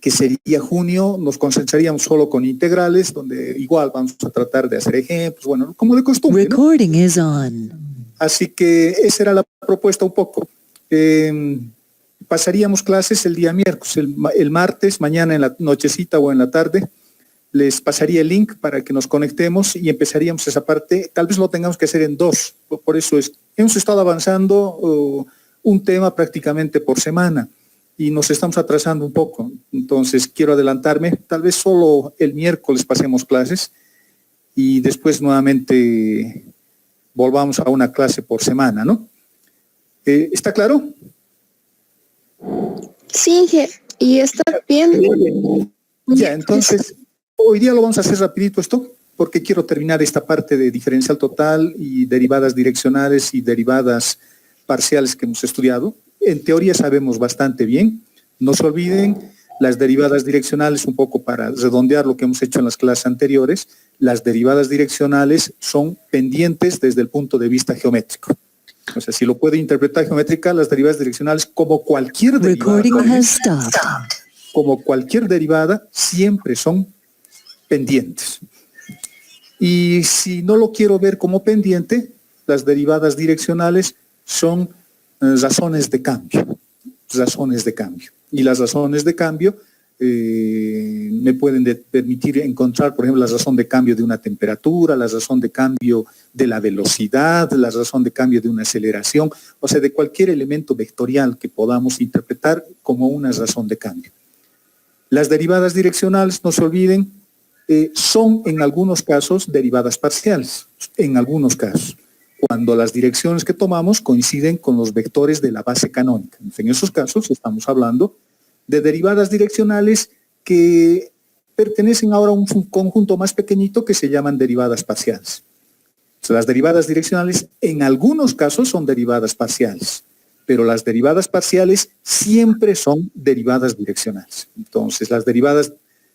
que sería junio, nos concentraríamos solo con integrales, donde igual vamos a tratar de hacer ejemplos, bueno, como de costumbre, ¿no? Recording is on. Así que esa era la propuesta un poco. Pasaríamos clases el día miércoles, el martes, mañana en la nochecita o en la tarde, les pasaría el link para que nos conectemos y empezaríamos esa parte. Tal vez lo tengamos que hacer en dos, por eso hemos estado avanzando un tema prácticamente por semana y nos estamos atrasando un poco. Entonces quiero adelantarme, tal vez solo el miércoles pasemos clases y después nuevamente volvamos a una clase por semana, ¿no? ¿Está claro? Sí, y está bien. Ya, entonces, hoy día lo vamos a hacer rapidito esto, porque quiero terminar esta parte de diferencial total y derivadas direccionales y derivadas parciales que hemos estudiado. En teoría sabemos bastante bien. No se olviden las derivadas direccionales, un poco para redondear lo que hemos hecho en las clases anteriores. Las derivadas direccionales son pendientes desde el punto de vista geométrico. O sea, si lo puede interpretar geométrica, las derivadas direccionales, como cualquier derivada, siempre son pendientes. Y si no lo quiero ver como pendiente, las derivadas direccionales son razones de cambio. Y las razones de cambio me pueden permitir encontrar, por ejemplo, la razón de cambio de una temperatura, la razón de cambio de la velocidad, la razón de cambio de una aceleración, o sea, de cualquier elemento vectorial que podamos interpretar como una razón de cambio. Las derivadas direccionales, no se olviden, son en algunos casos derivadas parciales, en algunos casos, cuando las direcciones que tomamos coinciden con los vectores de la base canónica. En esos casos estamos hablando de derivadas direccionales que pertenecen ahora a un conjunto más pequeñito que se llaman derivadas parciales. O sea, las derivadas direccionales en algunos casos son derivadas parciales, pero las derivadas parciales siempre son derivadas direccionales. Entonces, las derivadas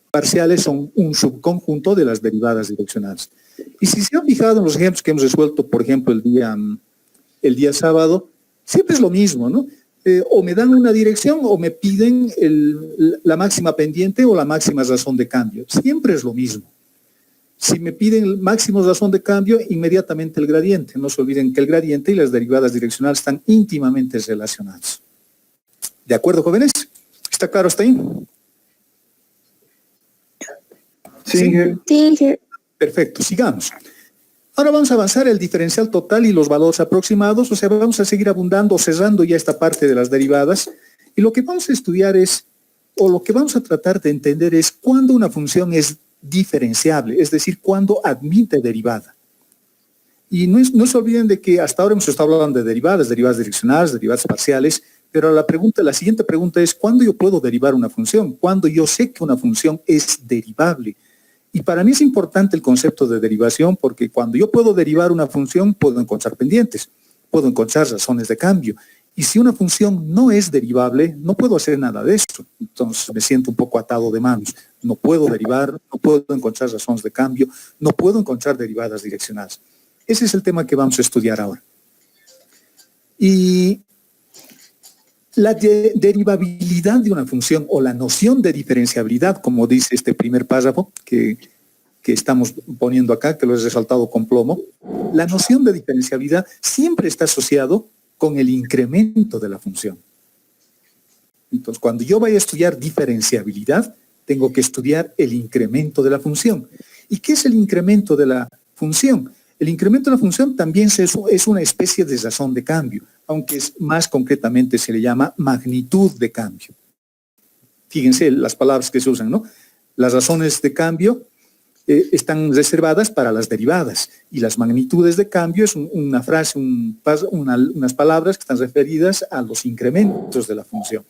parciales son un subconjunto de las derivadas direccionales. Y si se han fijado en los ejemplos que hemos resuelto, por ejemplo, el día sábado, siempre es lo mismo, ¿no? O me dan una dirección o me piden la máxima pendiente o la máxima razón de cambio. Siempre es lo mismo. Si me piden el máximo razón de cambio, inmediatamente el gradiente. No se olviden que el gradiente y las derivadas direccionales están íntimamente relacionados. ¿De acuerdo, jóvenes? ¿Está claro hasta ahí? Sí. Perfecto, sigamos. Ahora vamos a avanzar el diferencial total y los valores aproximados, o sea, vamos a seguir abundando, cerrando ya esta parte de las derivadas, y lo que vamos a estudiar o lo que vamos a tratar de entender es cuándo una función es diferenciable, es decir, cuándo admite derivada. Y no se olviden de que hasta ahora hemos estado hablando de derivadas direccionales, derivadas parciales, pero la siguiente pregunta es, ¿cuándo yo puedo derivar una función? ¿Cuándo yo sé que una función es derivable? Y para mí es importante el concepto de derivación porque cuando yo puedo derivar una función, puedo encontrar pendientes, puedo encontrar razones de cambio. Y si una función no es derivable, no puedo hacer nada de esto. Entonces me siento un poco atado de manos. No puedo derivar, no puedo encontrar razones de cambio, no puedo encontrar derivadas direccionales. Ese es el tema que vamos a estudiar ahora. Y la derivabilidad de una función o la noción de diferenciabilidad, como dice este primer párrafo que estamos poniendo acá, que lo he resaltado con plomo, la noción de diferenciabilidad siempre está asociado con el incremento de la función. Entonces, cuando yo vaya a estudiar diferenciabilidad, tengo que estudiar el incremento de la función. ¿Y qué es el incremento de la función? El incremento de la función también es una especie de razón de cambio, aunque más concretamente se le llama magnitud de cambio. Fíjense las palabras que se usan, ¿no? Las razones de cambio están reservadas para las derivadas y las magnitudes de cambio es una frase, unas palabras que están referidas a los incrementos de la función.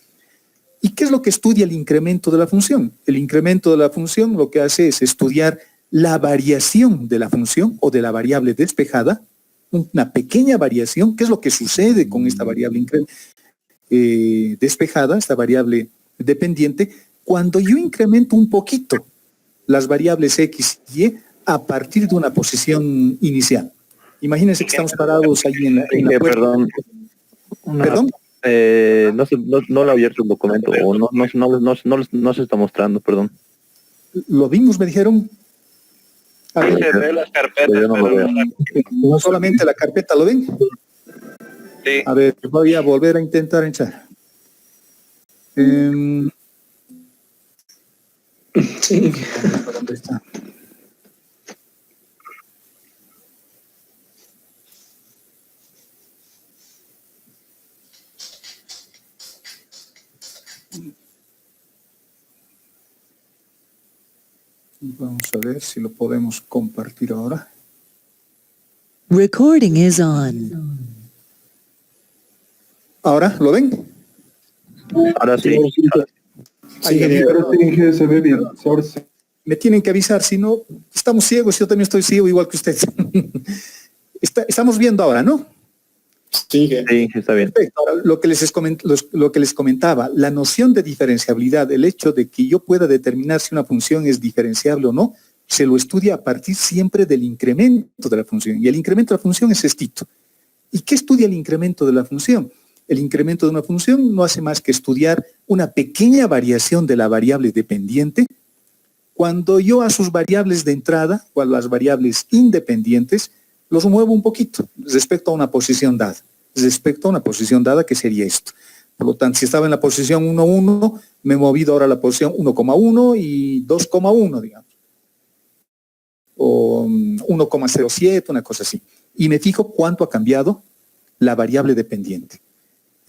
¿Y qué es lo que estudia el incremento de la función? El incremento de la función lo que hace es estudiar la variación de la función o de la variable despejada, una pequeña variación. ¿Qué es lo que sucede con esta variable despejada, esta variable dependiente, cuando yo incremento un poquito las variables X y Y a partir de una posición inicial? Imagínense que estamos parados ahí en la puerta. Perdón. ¿Perdón? No lo ha abierto el documento, o no se está mostrando, perdón. Lo vimos, me dijeron. A ver, Se ve las carpetas, Pero yo no lo pero veo. no la- no solamente la carpeta, ¿lo ven? Sí. A ver, voy a volver a intentar entrar. Sí. ¿Dónde está? Vamos a ver si lo podemos compartir ahora. Recording is on. ¿Ahora lo ven? Ahora sí. Ahí me, Pero tienen que saber bien. Ahora sí. me tienen que avisar, si no, estamos ciegos, yo también estoy ciego igual que ustedes. Estamos viendo ahora, ¿no? Sí, está bien. Perfecto. Ahora, lo que les comentaba, la noción de diferenciabilidad, el hecho de que yo pueda determinar si una función es diferenciable o no, se lo estudia a partir siempre del incremento de la función. Y el incremento de la función es estito. ¿Y qué estudia el incremento de la función? El incremento de una función no hace más que estudiar una pequeña variación de la variable dependiente cuando yo a sus variables de entrada o a las variables independientes los muevo un poquito respecto a una posición dada. Respecto a una posición dada que sería esto. Por lo tanto, si estaba en la posición 1,1, me he movido ahora a la posición 1,1 y 2,1, digamos. O 1,07, una cosa así. Y me fijo cuánto ha cambiado la variable dependiente.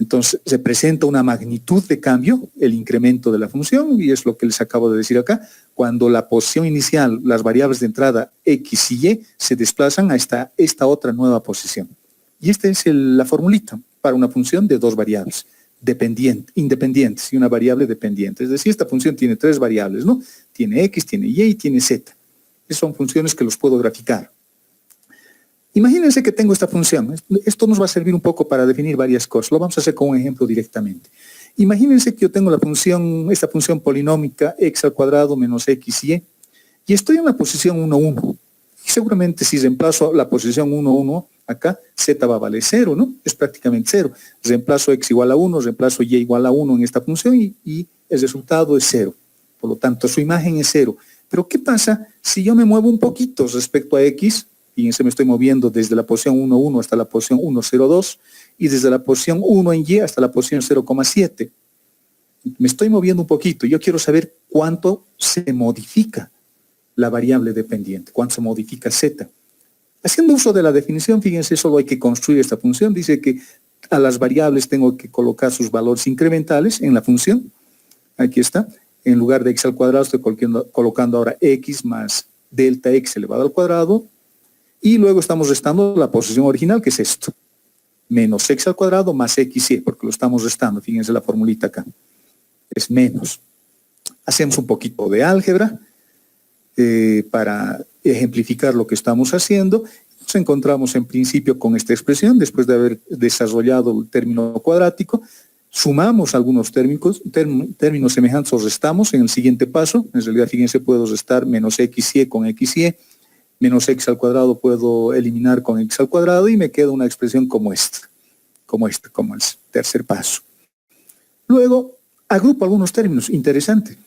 Entonces, se presenta una magnitud de cambio, el incremento de la función, y es lo que les acabo de decir acá, cuando la posición inicial, las variables de entrada X y Y, se desplazan a esta otra nueva posición. Y esta es la formulita para una función de dos variables, independientes y una variable dependiente. Es decir, esta función tiene tres variables, ¿no? Tiene X, tiene Y y tiene Z. Esas son funciones que los puedo graficar. Imagínense que tengo esta función. Esto nos va a servir un poco para definir varias cosas. Lo vamos a hacer con un ejemplo directamente. Imagínense que yo tengo esta función polinómica x al cuadrado menos x y y estoy en la posición 1, 1. Y seguramente si reemplazo la posición 1, 1 acá, z va a valer 0, ¿no? Es prácticamente 0. Reemplazo x igual a 1, reemplazo y igual a 1 en esta función y el resultado es 0. Por lo tanto, su imagen es 0. Pero ¿qué pasa si yo me muevo un poquito respecto a x? Fíjense, me estoy moviendo desde la posición 1, 1 hasta la posición 1, 0, 2 y desde la posición 1 en y hasta la posición 0,7. Me estoy moviendo un poquito. Yo quiero saber cuánto se modifica la variable dependiente, cuánto se modifica z. Haciendo uso de la definición, fíjense, solo hay que construir esta función. Dice que a las variables tengo que colocar sus valores incrementales en la función. Aquí está. En lugar de x al cuadrado estoy colocando ahora x más delta x elevado al cuadrado. Y luego estamos restando la posición original, que es esto. Menos x al cuadrado más xy, porque lo estamos restando. Fíjense la formulita acá. Es menos. Hacemos un poquito de álgebra para ejemplificar lo que estamos haciendo. Nos encontramos en principio con esta expresión, después de haber desarrollado el término cuadrático. Sumamos algunos términos semejantes o restamos en el siguiente paso. En realidad, fíjense, puedo restar menos xy con xy. Menos x al cuadrado puedo eliminar con x al cuadrado y me queda una expresión como esta, como el tercer paso. Luego, agrupo algunos términos, interesante.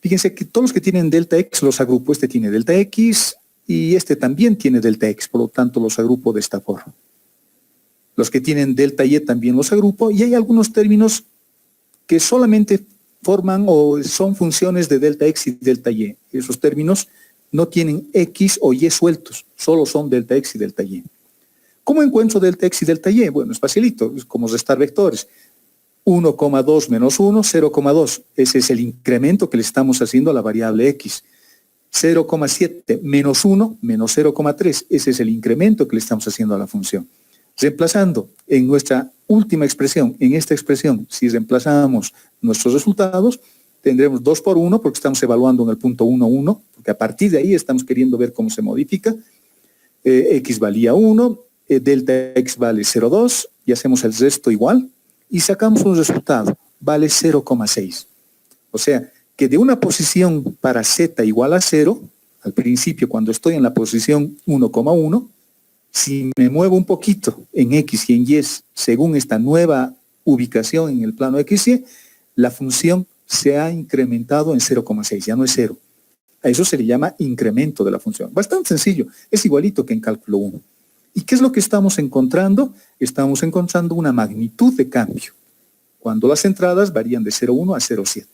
Fíjense que todos los que tienen delta x los agrupo. Este tiene delta x y este también tiene delta x, por lo tanto los agrupo de esta forma. Los que tienen delta y también los agrupo y hay algunos términos que solamente forman o son funciones de delta x y delta y. Esos términos no tienen x o y sueltos, solo son delta x y delta y. ¿Cómo encuentro delta x y delta y? Bueno, es facilito, es como restar vectores. 1,2 menos 1, 0,2. Ese es el incremento que le estamos haciendo a la variable x. 0,7 menos 1, menos 0,3. Ese es el incremento que le estamos haciendo a la función. Reemplazando en nuestra última expresión, en esta expresión, si reemplazamos nuestros resultados, tendremos 2 por 1 porque estamos evaluando en el punto 1, 1, porque a partir de ahí estamos queriendo ver cómo se modifica. X valía 1, delta x vale 0,2 y hacemos el resto igual y sacamos un resultado, vale 0,6. O sea, que de una posición para z igual a 0, al principio cuando estoy en la posición 1,1, si me muevo un poquito en x y en y según esta nueva ubicación en el plano XY, la función se ha incrementado en 0,6, ya no es 0. A eso se le llama incremento de la función. Bastante sencillo, es igualito que en cálculo 1. ¿Y qué es lo que estamos encontrando? Estamos encontrando una magnitud de cambio, cuando las entradas varían de 0,1 a 0,7.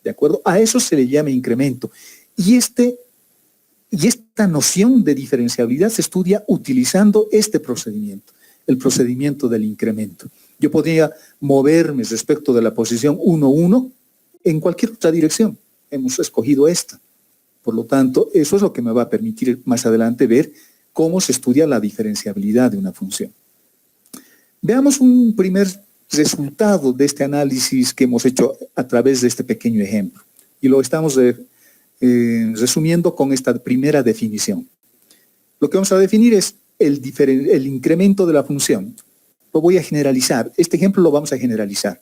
¿De acuerdo? A eso se le llama incremento. Y esta noción de diferenciabilidad se estudia utilizando este procedimiento, el procedimiento del incremento. Yo podría moverme respecto de la posición 1, 1 en cualquier otra dirección. Hemos escogido esta. Por lo tanto, eso es lo que me va a permitir más adelante ver cómo se estudia la diferenciabilidad de una función. Veamos un primer resultado de este análisis que hemos hecho a través de este pequeño ejemplo. Y lo estamos resumiendo con esta primera definición. Lo que vamos a definir es el incremento de la función. Lo voy a generalizar. Este ejemplo lo vamos a generalizar.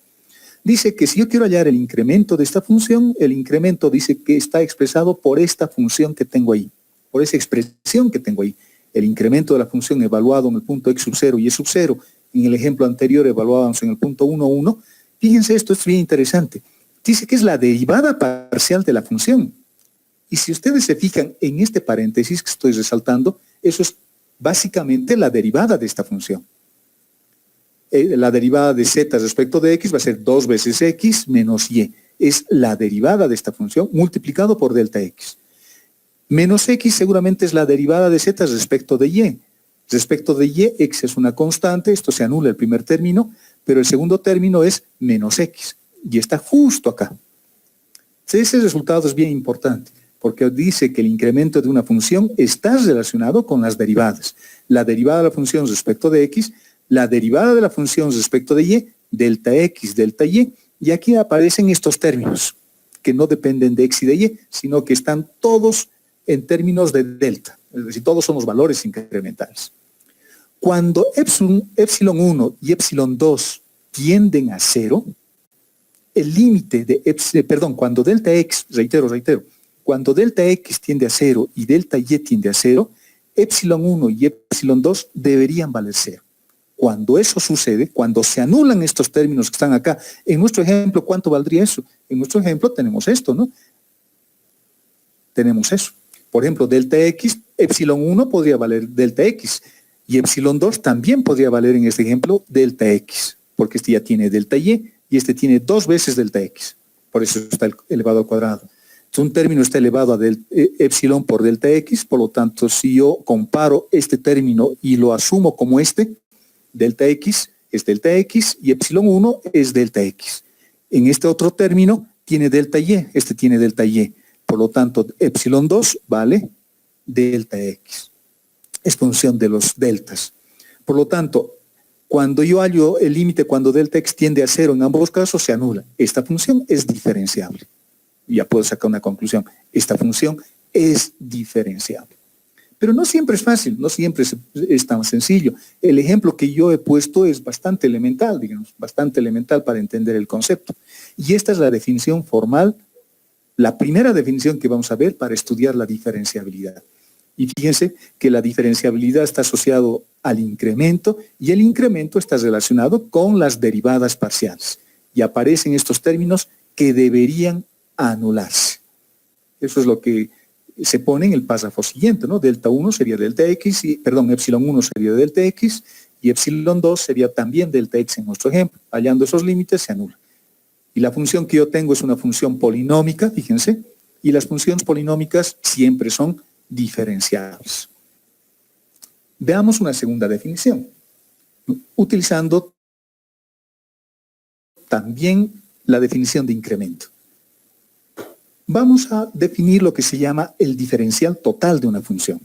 Dice que si yo quiero hallar el incremento de esta función, el incremento dice que está expresado por esta función que tengo ahí, por esa expresión que tengo ahí. El incremento de la función evaluado en el punto x sub 0 y y sub 0, en el ejemplo anterior evaluábamos en el punto 1, 1. Fíjense, esto es bien interesante. Dice que es la derivada parcial de la función. Y si ustedes se fijan en este paréntesis que estoy resaltando, eso es básicamente la derivada de esta función. La derivada de z respecto de x va a ser 2 veces x menos y. Es la derivada de esta función multiplicado por delta x. Menos x seguramente es la derivada de z respecto de y. Respecto de y, x es una constante, esto se anula el primer término, pero el segundo término es menos x, y está justo acá. Ese resultado es bien importante, porque dice que el incremento de una función está relacionado con las derivadas. La derivada de la función respecto de x, la derivada de la función respecto de y, delta x, delta y aquí aparecen estos términos, que no dependen de x y de y, sino que están todos en términos de delta, es decir, todos son los valores incrementales. Cuando epsilon 1 y epsilon 2 tienden a 0, el límite de cuando delta x, reitero, cuando delta x tiende a 0 y delta y tiende a 0, epsilon 1 y epsilon 2 deberían valer 0. Cuando eso sucede, cuando se anulan estos términos que están acá, en nuestro ejemplo, ¿cuánto valdría eso? En nuestro ejemplo tenemos esto, ¿no? Tenemos eso. Por ejemplo, delta x, epsilon 1 podría valer delta x, y epsilon 2 también podría valer en este ejemplo delta x, porque este ya tiene delta y este tiene 2 veces delta x. Por eso está elevado al cuadrado. Entonces, un término está elevado a epsilon por delta x, por lo tanto, si yo comparo este término y lo asumo como delta x es delta x y epsilon 1 es delta x. En este otro término tiene delta y, este tiene delta y. Por lo tanto, epsilon 2 vale delta x. Es función de los deltas. Por lo tanto, cuando yo hallo el límite cuando delta x tiende a 0, en ambos casos se anula. Esta función es diferenciable. Ya puedo sacar una conclusión. Esta función es diferenciable. Pero no siempre es fácil, no siempre es tan sencillo. El ejemplo que yo he puesto es bastante elemental, digamos, bastante elemental para entender el concepto. Y esta es la definición formal, la primera definición que vamos a ver para estudiar la diferenciabilidad. Y fíjense que la diferenciabilidad está asociado al incremento y el incremento está relacionado con las derivadas parciales. Y aparecen estos términos que deberían anularse. Eso es lo que se pone en el párrafo siguiente, ¿no? Delta 1 sería delta x, epsilon 1 sería delta x y epsilon 2 sería también delta x en nuestro ejemplo. Hallando esos límites se anula. Y la función que yo tengo es una función polinómica, fíjense, y las funciones polinómicas siempre son diferenciables. Veamos una segunda definición, utilizando también la definición de incremento. Vamos a definir lo que se llama el diferencial total de una función.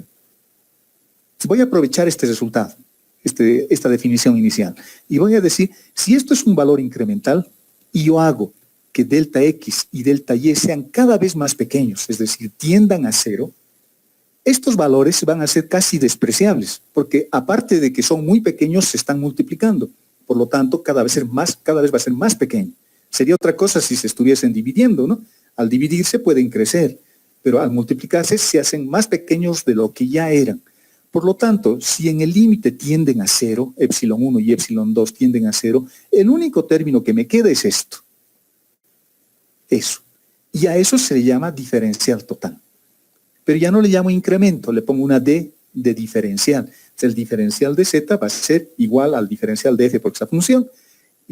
Voy a aprovechar este resultado, esta definición inicial, y voy a decir, si esto es un valor incremental, y yo hago que delta x y delta y sean cada vez más pequeños, es decir, tiendan a 0, estos valores van a ser casi despreciables, porque aparte de que son muy pequeños, se están multiplicando. Por lo tanto, cada vez va a ser más pequeño. Sería otra cosa si se estuviesen dividiendo, ¿no? Al dividirse pueden crecer, pero al multiplicarse se hacen más pequeños de lo que ya eran. Por lo tanto, si en el límite tienden a cero, epsilon 1 y epsilon 2 tienden a cero, el único término que me queda es esto. Eso. Y a eso se le llama diferencial total. Pero ya no le llamo incremento, le pongo una D de diferencial. Entonces, el diferencial de Z va a ser igual al diferencial de F por esa función.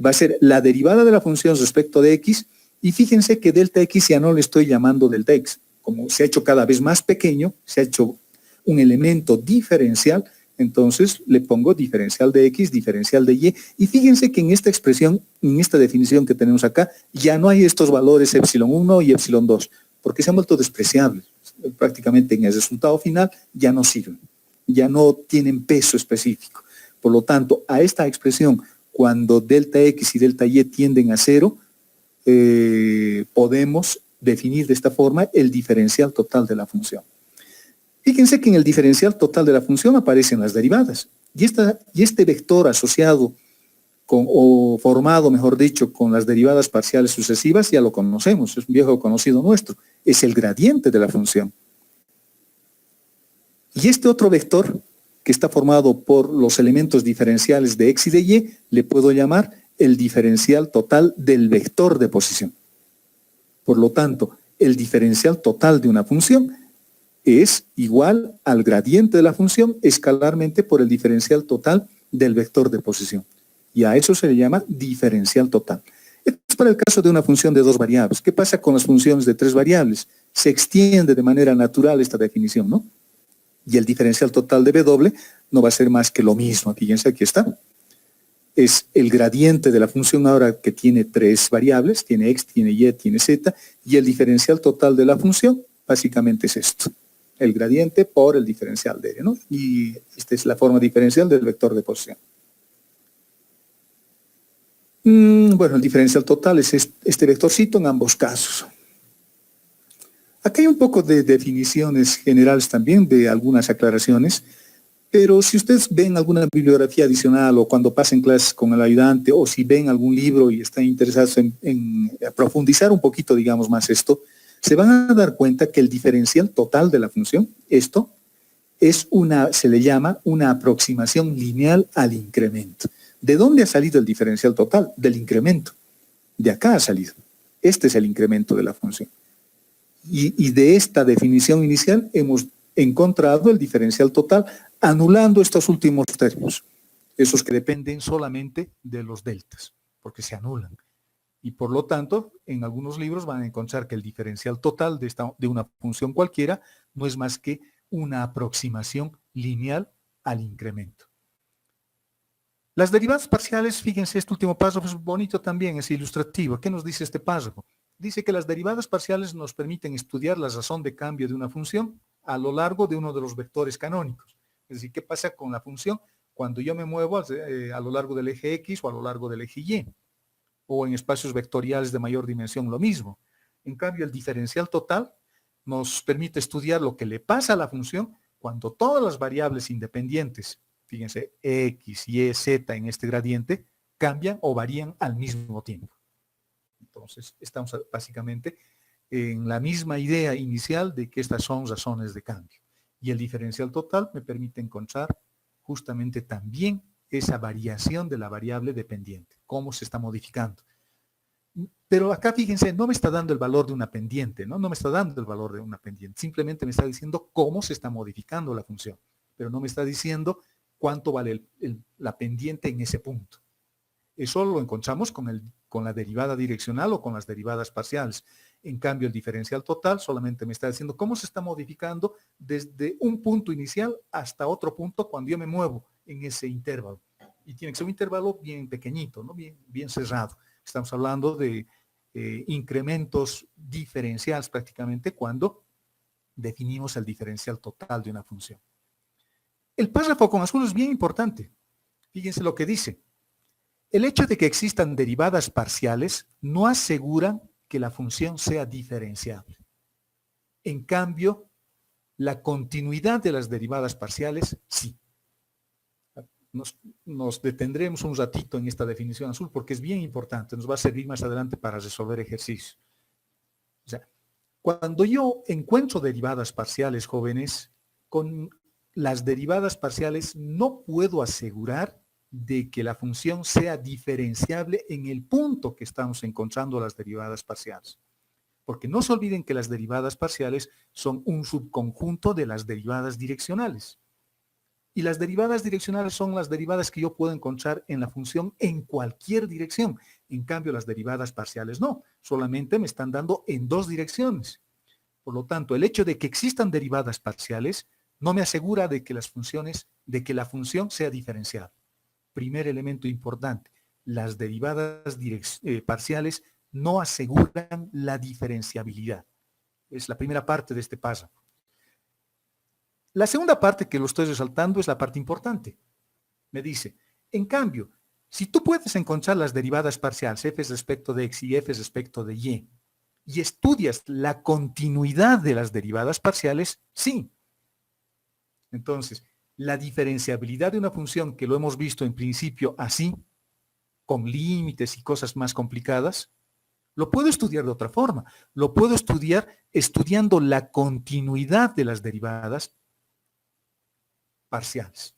Va a ser la derivada de la función respecto de X. Y fíjense que delta X ya no le estoy llamando delta X. Como se ha hecho cada vez más pequeño, se ha hecho un elemento diferencial, entonces le pongo diferencial de X, diferencial de Y. Y fíjense que en esta expresión, en esta definición que tenemos acá, ya no hay estos valores epsilon 1 y epsilon 2, porque se han vuelto despreciables. Prácticamente en el resultado final ya no sirven, ya no tienen peso específico. Por lo tanto, a esta expresión, cuando delta X y delta Y tienden a cero, podemos definir de esta forma el diferencial total de la función. Fíjense que en el diferencial total de la función aparecen las derivadas. Y este vector asociado o formado, mejor dicho, con las derivadas parciales sucesivas, ya lo conocemos, es un viejo conocido nuestro, es el gradiente de la función. Y este otro vector, que está formado por los elementos diferenciales de X y de Y, le puedo llamar el diferencial total del vector de posición. Por lo tanto, el diferencial total de una función es igual al gradiente de la función escalarmente por el diferencial total del vector de posición. Y a eso se le llama diferencial total. Esto es para el caso de una función de dos variables. ¿Qué pasa con las funciones de tres variables? Se extiende de manera natural esta definición, ¿no? Y el diferencial total de W no va a ser más que lo mismo. Fíjense, aquí está. Es el gradiente de la función ahora que tiene tres variables, tiene X, tiene Y, tiene Z, y el diferencial total de la función básicamente es esto. El gradiente por el diferencial de R, ¿no? Y esta es la forma diferencial del vector de posición. Bueno, el diferencial total es este vectorcito en ambos casos. Acá hay un poco de definiciones generales también, de algunas aclaraciones, pero si ustedes ven alguna bibliografía adicional o cuando pasen clases con el ayudante o si ven algún libro y están interesados en profundizar un poquito, digamos, más esto, se van a dar cuenta que el diferencial total de la función, esto, se le llama una aproximación lineal al incremento. ¿De dónde ha salido el diferencial total? Del incremento. De acá ha salido. Este es el incremento de la función. Y de esta definición inicial hemos encontrado el diferencial total anulando estos últimos términos. Esos que dependen solamente de los deltas, porque se anulan. Y por lo tanto, en algunos libros van a encontrar que el diferencial total de una función cualquiera no es más que una aproximación lineal al incremento. Las derivadas parciales, fíjense, este último párrafo es bonito también, es ilustrativo. ¿Qué nos dice este párrafo? Dice que las derivadas parciales nos permiten estudiar la razón de cambio de una función a lo largo de uno de los vectores canónicos. Es decir, ¿qué pasa con la función cuando yo me muevo a lo largo del eje X o a lo largo del eje Y? O en espacios vectoriales de mayor dimensión, lo mismo. En cambio, el diferencial total nos permite estudiar lo que le pasa a la función cuando todas las variables independientes, fíjense, X, Y, Z en este gradiente, cambian o varían al mismo tiempo. Entonces, estamos básicamente en la misma idea inicial de que estas son razones de cambio. Y el diferencial total me permite encontrar justamente también esa variación de la variable dependiente, cómo se está modificando. Pero acá, fíjense, no me está dando el valor de una pendiente, ¿no? No me está dando el valor de una pendiente, simplemente me está diciendo cómo se está modificando la función, pero no me está diciendo cuánto vale la pendiente en ese punto. Eso lo encontramos con la derivada direccional o con las derivadas parciales. En cambio, el diferencial total solamente me está diciendo cómo se está modificando desde un punto inicial hasta otro punto cuando yo me muevo en ese intervalo. Y tiene que ser un intervalo bien pequeñito, ¿no? Bien cerrado. Estamos hablando de incrementos diferenciales prácticamente cuando definimos el diferencial total de una función. El párrafo con azul es bien importante. Fíjense lo que dice. El hecho de que existan derivadas parciales no asegura que la función sea diferenciable. En cambio, la continuidad de las derivadas parciales, sí. Nos detendremos un ratito en esta definición azul porque es bien importante, nos va a servir más adelante para resolver ejercicios. O sea, cuando yo encuentro derivadas parciales, jóvenes, con las derivadas parciales no puedo asegurar de que la función sea diferenciable en el punto que estamos encontrando las derivadas parciales. Porque no se olviden que las derivadas parciales son un subconjunto de las derivadas direccionales. Y las derivadas direccionales son las derivadas que yo puedo encontrar en la función en cualquier dirección. En cambio, las derivadas parciales no, solamente me están dando en dos direcciones. Por lo tanto, el hecho de que existan derivadas parciales no me asegura de que la función sea diferenciable. Primer elemento importante, las derivadas parciales no aseguran la diferenciabilidad. Es la primera parte de este paso. La segunda parte que lo estoy resaltando es la parte importante. Me dice, en cambio, si tú puedes encontrar las derivadas parciales, f respecto de x y f respecto de y estudias la continuidad de las derivadas parciales, sí. Entonces, la diferenciabilidad de una función que lo hemos visto en principio así, con límites y cosas más complicadas, lo puedo estudiar de otra forma. Lo puedo estudiar estudiando la continuidad de las derivadas parciales.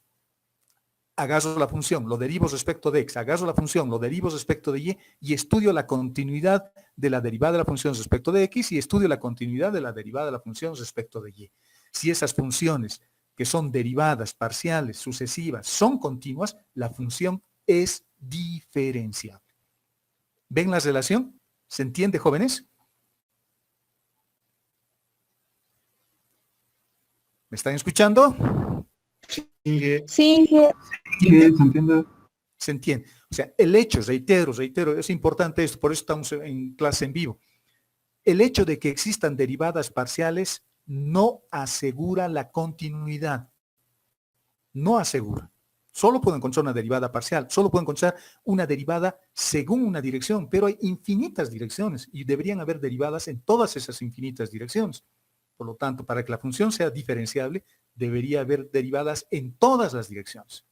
Agarro la función, lo derivo respecto de x, agarro la función, lo derivo respecto de y estudio la continuidad de la derivada de la función respecto de x y estudio la continuidad de la derivada de la función respecto de y. Si esas funciones que son derivadas parciales sucesivas son continuas, la función es diferenciable. ¿Ven la relación? ¿Se entiende, jóvenes? ¿Me están escuchando? Sí. Sí, se entiende. Se entiende. O sea, el hecho, reitero, es importante esto, por eso estamos en clase en vivo. El hecho de que existan derivadas parciales no asegura la continuidad. No asegura. Solo puedo encontrar una derivada parcial, solo puedo encontrar una derivada según una dirección, pero hay infinitas direcciones y deberían haber derivadas en todas esas infinitas direcciones. Por lo tanto, para que la función sea diferenciable, debería haber derivadas en todas las direcciones.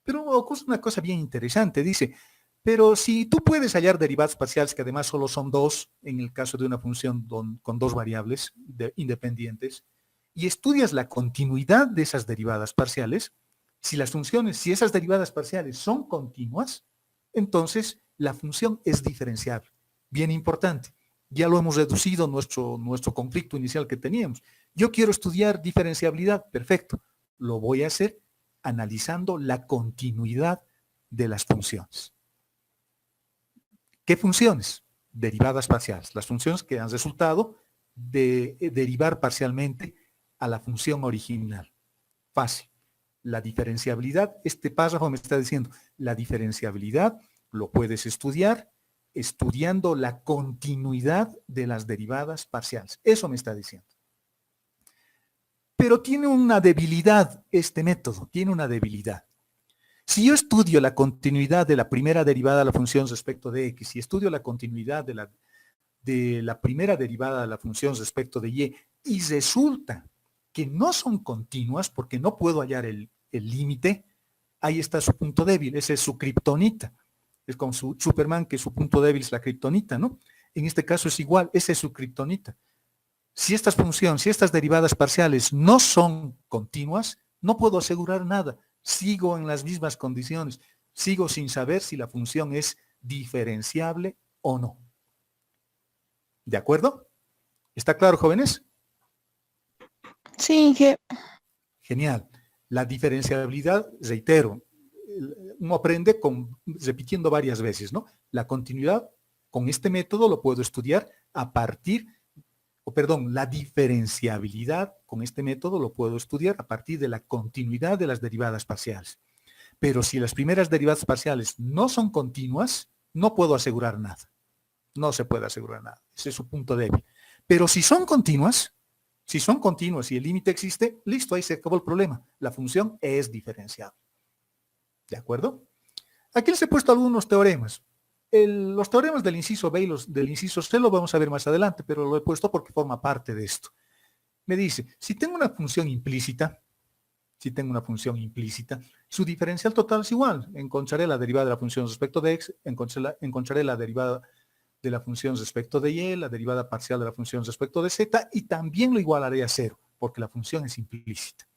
Pero ocurre una cosa bien interesante, dice, pero si tú puedes hallar derivadas parciales que además solo son dos, en el caso de una función con dos variables independientes, y estudias la continuidad de esas derivadas parciales, si esas derivadas parciales son continuas, entonces la función es diferenciable. Bien importante. Ya lo hemos reducido nuestro conflicto inicial que teníamos. Yo quiero estudiar diferenciabilidad, perfecto. Lo voy a hacer analizando la continuidad de las funciones. ¿Qué funciones? Derivadas parciales. Las funciones que han resultado de derivar parcialmente a la función original. Fácil. La diferenciabilidad, este párrafo me está diciendo, la diferenciabilidad lo puedes estudiar estudiando la continuidad de las derivadas parciales. Eso me está diciendo. Pero tiene una debilidad este método, tiene una debilidad. Si yo estudio la continuidad de la primera derivada de la función respecto de x y estudio la continuidad de la primera derivada de la función respecto de y resulta que no son continuas porque no puedo hallar el límite, ahí está su punto débil, ese es su kriptonita. Es como Superman, que su punto débil es la kriptonita, ¿no? En este caso es igual, ese es su kriptonita. Si estas funciones, si estas derivadas parciales no son continuas, no puedo asegurar nada. Sigo en las mismas condiciones. Sigo sin saber si la función es diferenciable o no. ¿De acuerdo? ¿Está claro, jóvenes? Sí, Genial. La diferenciabilidad, reitero, uno aprende repitiendo varias veces, ¿no? La continuidad, con este método lo puedo estudiar la diferenciabilidad, con este método lo puedo estudiar a partir de la continuidad de las derivadas parciales. Pero si las primeras derivadas parciales no son continuas, no puedo asegurar nada. No se puede asegurar nada. Ese es su punto débil. Pero si son continuas y el límite existe, listo, ahí se acabó el problema. La función es diferenciable. ¿De acuerdo? Aquí les he puesto algunos teoremas. Los teoremas del inciso B y los del inciso C lo vamos a ver más adelante, pero lo he puesto porque forma parte de esto. Me dice, si tengo una función implícita, su diferencial total es igual. Encontraré la derivada de la función respecto de x, encontraré la derivada de la función respecto de y, la derivada parcial de la función respecto de z, y también lo igualaré a cero, porque la función es implícita.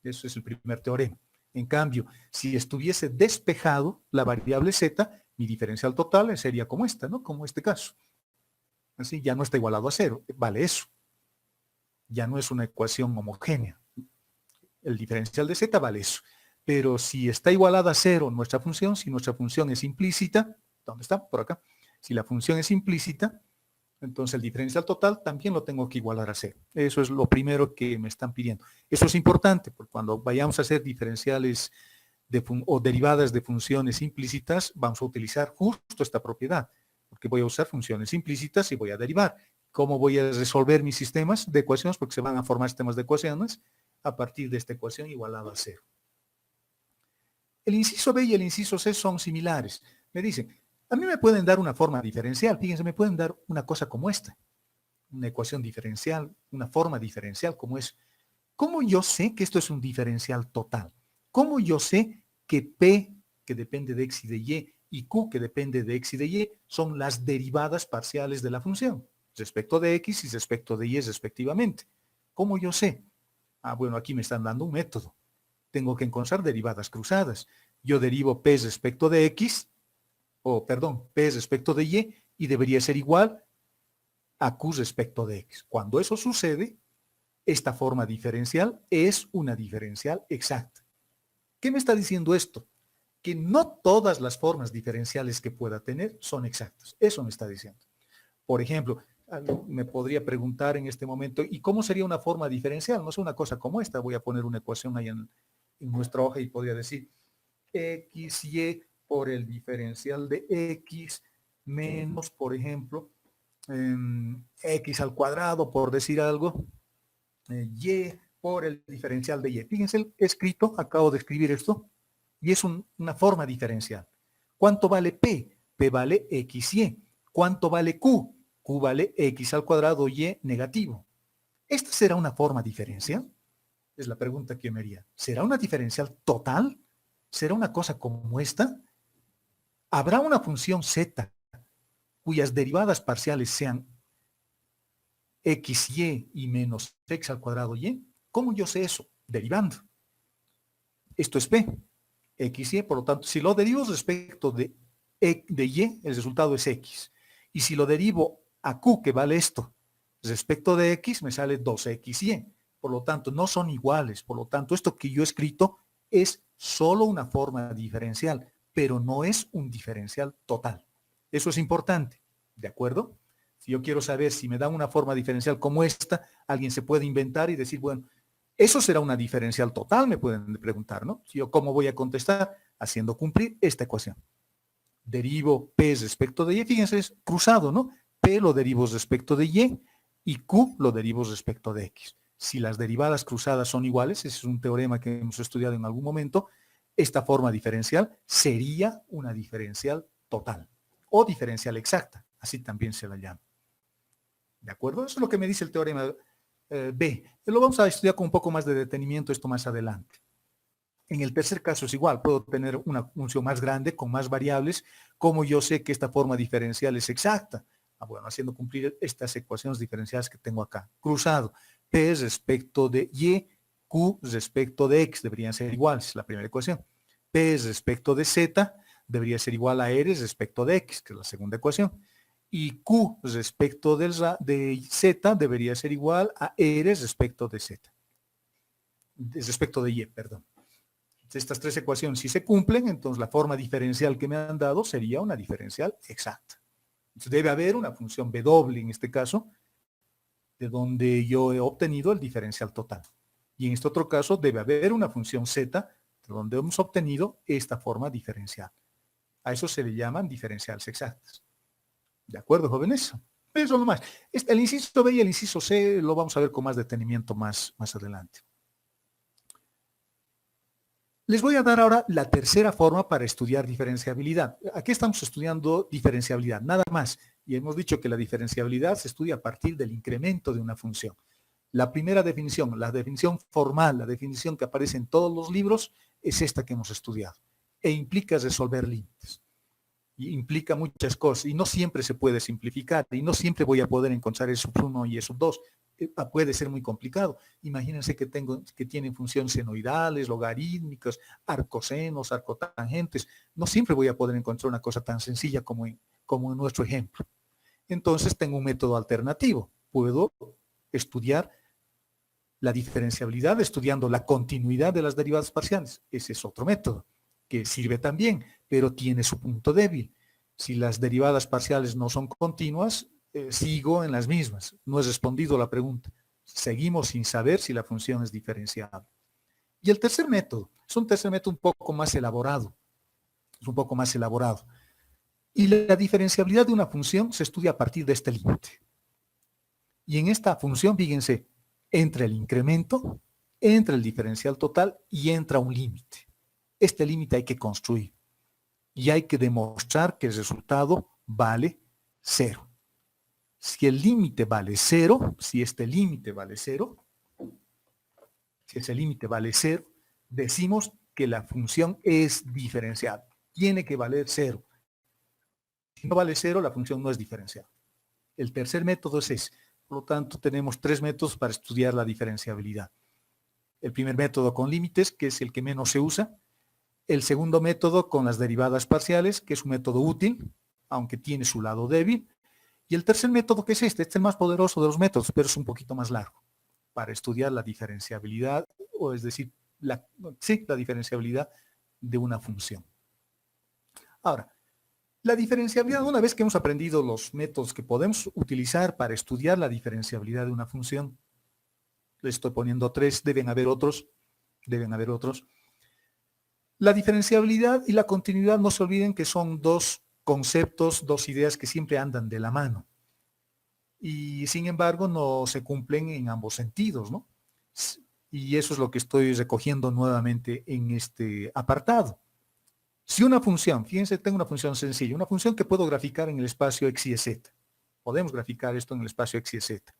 Eso es el primer teorema. En cambio, si estuviese despejado la variable z, mi diferencial total sería como esta, ¿no? Como este caso. Así ya no está igualado a 0, vale eso. Ya no es una ecuación homogénea. El diferencial de z vale eso. Pero si está igualada a 0 nuestra función, si nuestra función es implícita, ¿dónde está? Por acá. Si la función es implícita, entonces el diferencial total también lo tengo que igualar a 0. Eso es lo primero que me están pidiendo. Eso es importante, porque cuando vayamos a hacer diferenciales o derivadas de funciones implícitas, vamos a utilizar justo esta propiedad, porque voy a usar funciones implícitas y voy a derivar. ¿Cómo voy a resolver mis sistemas de ecuaciones? Porque se van a formar sistemas de ecuaciones a partir de esta ecuación igualada a 0. El inciso B y el inciso C son similares. Me dicen, a mí me pueden dar una forma diferencial. Fíjense, me pueden dar una cosa como esta. Una ecuación diferencial, una forma diferencial como es. ¿Cómo yo sé que esto es un diferencial total? ¿Cómo yo sé que P, que depende de X y de Y Q, que depende de X y de Y, son las derivadas parciales de la función? Respecto de X y respecto de Y respectivamente. ¿Cómo yo sé? Ah, bueno, aquí me están dando un método. Tengo que encontrar derivadas cruzadas. Yo derivo P respecto de X, P respecto de y debería ser igual a Q respecto de X. Cuando eso sucede, esta forma diferencial es una diferencial exacta. ¿Qué me está diciendo esto? Que no todas las formas diferenciales que pueda tener son exactas. Eso me está diciendo. Por ejemplo, me podría preguntar en este momento, ¿y cómo sería una forma diferencial? No es una cosa como esta. Voy a poner una ecuación ahí en nuestra hoja y podría decir XY por el diferencial de X menos, por ejemplo, X al cuadrado, por decir algo, Y por el diferencial de Y. Fíjense el escrito, acabo de escribir esto, y es una forma diferencial. ¿Cuánto vale P? P vale XY. ¿Cuánto vale Q? Q vale X al cuadrado Y negativo. ¿Esta será una forma diferencial? Es la pregunta que yo me haría. ¿Será una diferencial total? ¿Será una cosa como esta? ¿Habrá una función z cuyas derivadas parciales sean xy y menos x al cuadrado y? ¿Cómo yo sé eso? Derivando. Esto es p, xy, por lo tanto, si lo derivo respecto de y, el resultado es x. Y si lo derivo a q, que vale esto, respecto de x, me sale 2xy. Por lo tanto, no son iguales. Por lo tanto, esto que yo he escrito es solo una forma diferencial, pero no es un diferencial total. Eso es importante, ¿de acuerdo? Si yo quiero saber si me dan una forma diferencial como esta, alguien se puede inventar y decir, bueno, eso será una diferencial total, me pueden preguntar, ¿no? Yo, ¿cómo voy a contestar? Haciendo cumplir esta ecuación. Derivo P respecto de Y, fíjense, es cruzado, ¿no? P lo derivo respecto de y Q lo derivo respecto de X. Si las derivadas cruzadas son iguales, ese es un teorema que hemos estudiado en algún momento, esta forma diferencial sería una diferencial total o diferencial exacta, así también se la llama. ¿De acuerdo? Eso es lo que me dice el teorema B. Lo vamos a estudiar con un poco más de detenimiento esto más adelante. En el tercer caso es igual, puedo tener una función más grande con más variables. ¿Cómo yo sé que esta forma diferencial es exacta? Bueno, haciendo cumplir estas ecuaciones diferenciales que tengo acá. Cruzado, P respecto de Y, Q respecto de X deberían ser iguales, es la primera ecuación. P respecto de Z debería ser igual a R respecto de X, que es la segunda ecuación. Y Q respecto de Z debería ser igual a R respecto de Z. Respecto de Y, perdón. Estas tres ecuaciones, si se cumplen, entonces la forma diferencial que me han dado sería una diferencial exacta. Entonces debe haber una función W en este caso, de donde yo he obtenido el diferencial total. Y en este otro caso debe haber una función Z, de donde hemos obtenido esta forma diferencial. A eso se le llaman diferenciales exactas. ¿De acuerdo, jóvenes? Eso nomás. El inciso B y el inciso C lo vamos a ver con más detenimiento más adelante. Les voy a dar ahora la tercera forma para estudiar diferenciabilidad. Aquí estamos estudiando diferenciabilidad, nada más. Y hemos dicho que la diferenciabilidad se estudia a partir del incremento de una función. La primera definición, la definición formal, la definición que aparece en todos los libros, es esta que hemos estudiado. E implica resolver límites. Y implica muchas cosas. Y no siempre se puede simplificar. Y no siempre voy a poder encontrar el sub 1 y el sub 2. puede ser muy complicado. Imagínense que tienen funciones senoidales, logarítmicas, arcosenos, arcotangentes. No siempre voy a poder encontrar una cosa tan sencilla como en nuestro ejemplo. Entonces tengo un método alternativo. Puedo estudiar la diferenciabilidad estudiando la continuidad de las derivadas parciales. Ese es otro método que sirve también, pero tiene su punto débil. Si las derivadas parciales no son continuas, sigo en las mismas. No he respondido la pregunta. Seguimos sin saber si la función es diferenciable. Y el tercer método, es un tercer método un poco más elaborado. Es un poco más elaborado. Y la diferenciabilidad de una función se estudia a partir de este límite. Y en esta función, fíjense, entra el incremento, entra el diferencial total y entra un límite. Este límite hay que construir. Y hay que demostrar que el resultado vale 0. Si el límite vale 0, si este límite vale 0, si ese límite vale 0, decimos que la función es diferenciable. Tiene que valer 0. Si no vale 0, la función no es diferenciable. El tercer método es ese. Por lo tanto, tenemos 3 métodos para estudiar la diferenciabilidad. El primer método con límites, que es el que menos se usa. El segundo método con las derivadas parciales, que es un método útil, aunque tiene su lado débil. Y el tercer método, que es este es el más poderoso de los métodos, pero es un poquito más largo, para estudiar la diferenciabilidad, o es decir, la diferenciabilidad de una función. Ahora, la diferenciabilidad, una vez que hemos aprendido los métodos que podemos utilizar para estudiar la diferenciabilidad de una función, le estoy poniendo 3, deben haber otros. La diferenciabilidad y la continuidad, no se olviden que son 2 conceptos, 2 ideas que siempre andan de la mano. Y sin embargo no se cumplen en ambos sentidos, ¿no? Y eso es lo que estoy recogiendo nuevamente en este apartado. Si una función, fíjense, tengo una función sencilla, una función que puedo graficar en el espacio x y z. Podemos graficar esto en el espacio x y z.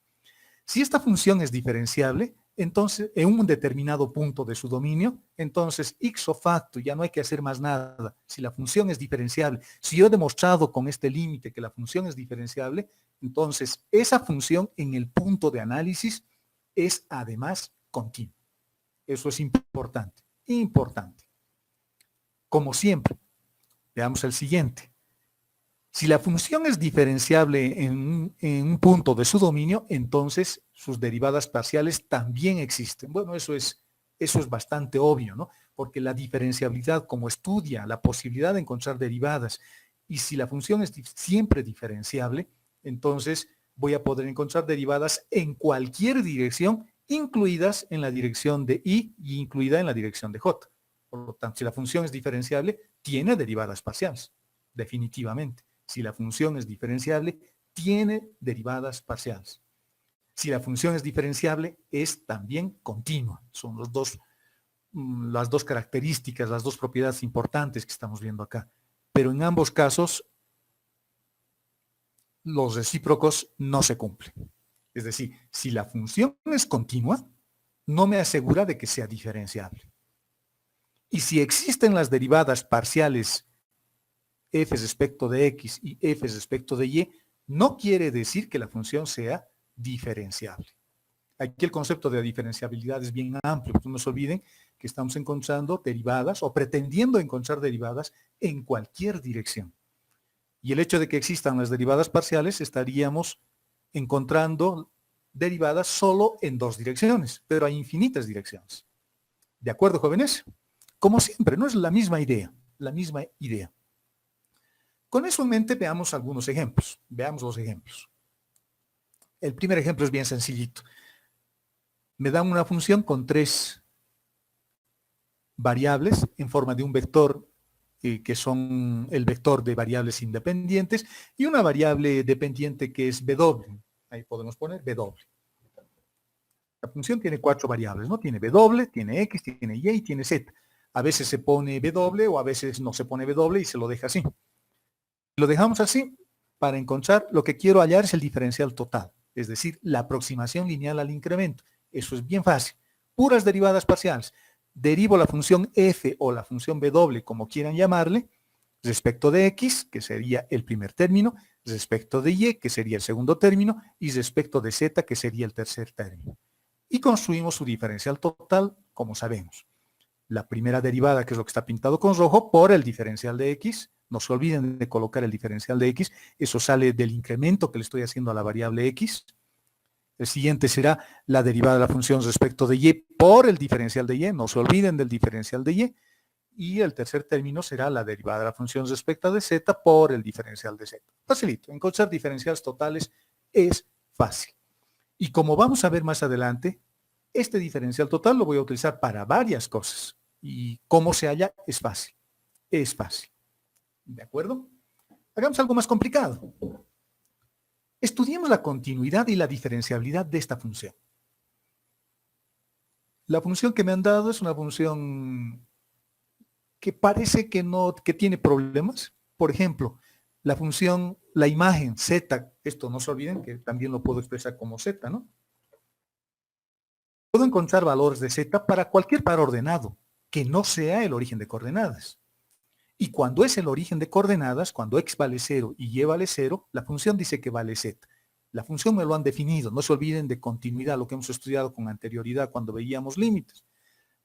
Si esta función es diferenciable, entonces en un determinado punto de su dominio, entonces ipso facto, ya no hay que hacer más nada. Si la función es diferenciable, si yo he demostrado con este límite que la función es diferenciable, entonces esa función en el punto de análisis es además continua. Eso es importante, importante. Como siempre, veamos el siguiente. Si la función es diferenciable en un punto de su dominio, entonces sus derivadas parciales también existen. Bueno, eso es bastante obvio, ¿no? Porque la diferenciabilidad, como estudia la posibilidad de encontrar derivadas, y si la función es siempre diferenciable, entonces voy a poder encontrar derivadas en cualquier dirección, incluidas en la dirección de y incluida en la dirección de j. Por lo tanto, si la función es diferenciable, tiene derivadas parciales, definitivamente. Si la función es diferenciable, tiene derivadas parciales. Si la función es diferenciable, es también continua. Son las dos características, las 2 propiedades importantes que estamos viendo acá. Pero en ambos casos, los recíprocos no se cumplen. Es decir, si la función es continua, no me asegura de que sea diferenciable. Y si existen las derivadas parciales f respecto de x y f respecto de y, no quiere decir que la función sea diferenciable. Aquí el concepto de diferenciabilidad es bien amplio. No se olviden que estamos encontrando derivadas o pretendiendo encontrar derivadas en cualquier dirección. Y el hecho de que existan las derivadas parciales, estaríamos encontrando derivadas solo en 2 direcciones, pero hay infinitas direcciones. ¿De acuerdo, jóvenes? Como siempre, no es la misma idea, la misma idea. Con eso en mente, veamos algunos ejemplos. Veamos los ejemplos. El primer ejemplo es bien sencillito. Me dan una función con 3 variables en forma de un vector que son el vector de variables independientes y una variable dependiente que es w. Ahí podemos poner w. La función tiene 4 variables, ¿no? Tiene w, tiene x, tiene y y tiene z. A veces se pone w o a veces no se pone w y se lo deja así. Lo dejamos así para encontrar lo que quiero hallar es el diferencial total, es decir, la aproximación lineal al incremento. Eso es bien fácil. Puras derivadas parciales. Derivo la función f o la función w, como quieran llamarle, respecto de x, que sería el primer término, respecto de y, que sería el segundo término, y respecto de z, que sería el tercer término. Y construimos su diferencial total, como sabemos. La primera derivada, que es lo que está pintado con rojo, por el diferencial de x. No se olviden de colocar el diferencial de x. Eso sale del incremento que le estoy haciendo a la variable x. El siguiente será la derivada de la función respecto de y por el diferencial de y. No se olviden del diferencial de y. Y el tercer término será la derivada de la función respecto de z por el diferencial de z. Facilito. Encontrar diferenciales totales es fácil. Y como vamos a ver más adelante, este diferencial total lo voy a utilizar para varias cosas. Y cómo se halla es fácil. Es fácil. ¿De acuerdo? Hagamos algo más complicado. Estudiemos la continuidad y la diferenciabilidad de esta función. La función que me han dado es una función que parece que tiene problemas. Por ejemplo, la función, la imagen z, esto no se olviden que también lo puedo expresar como z, ¿no? Puedo encontrar valores de z para cualquier par ordenado que no sea el origen de coordenadas. Y cuando es el origen de coordenadas, cuando x vale 0 y y vale 0, la función dice que vale z. La función me lo han definido. No se olviden de continuidad, lo que hemos estudiado con anterioridad cuando veíamos límites.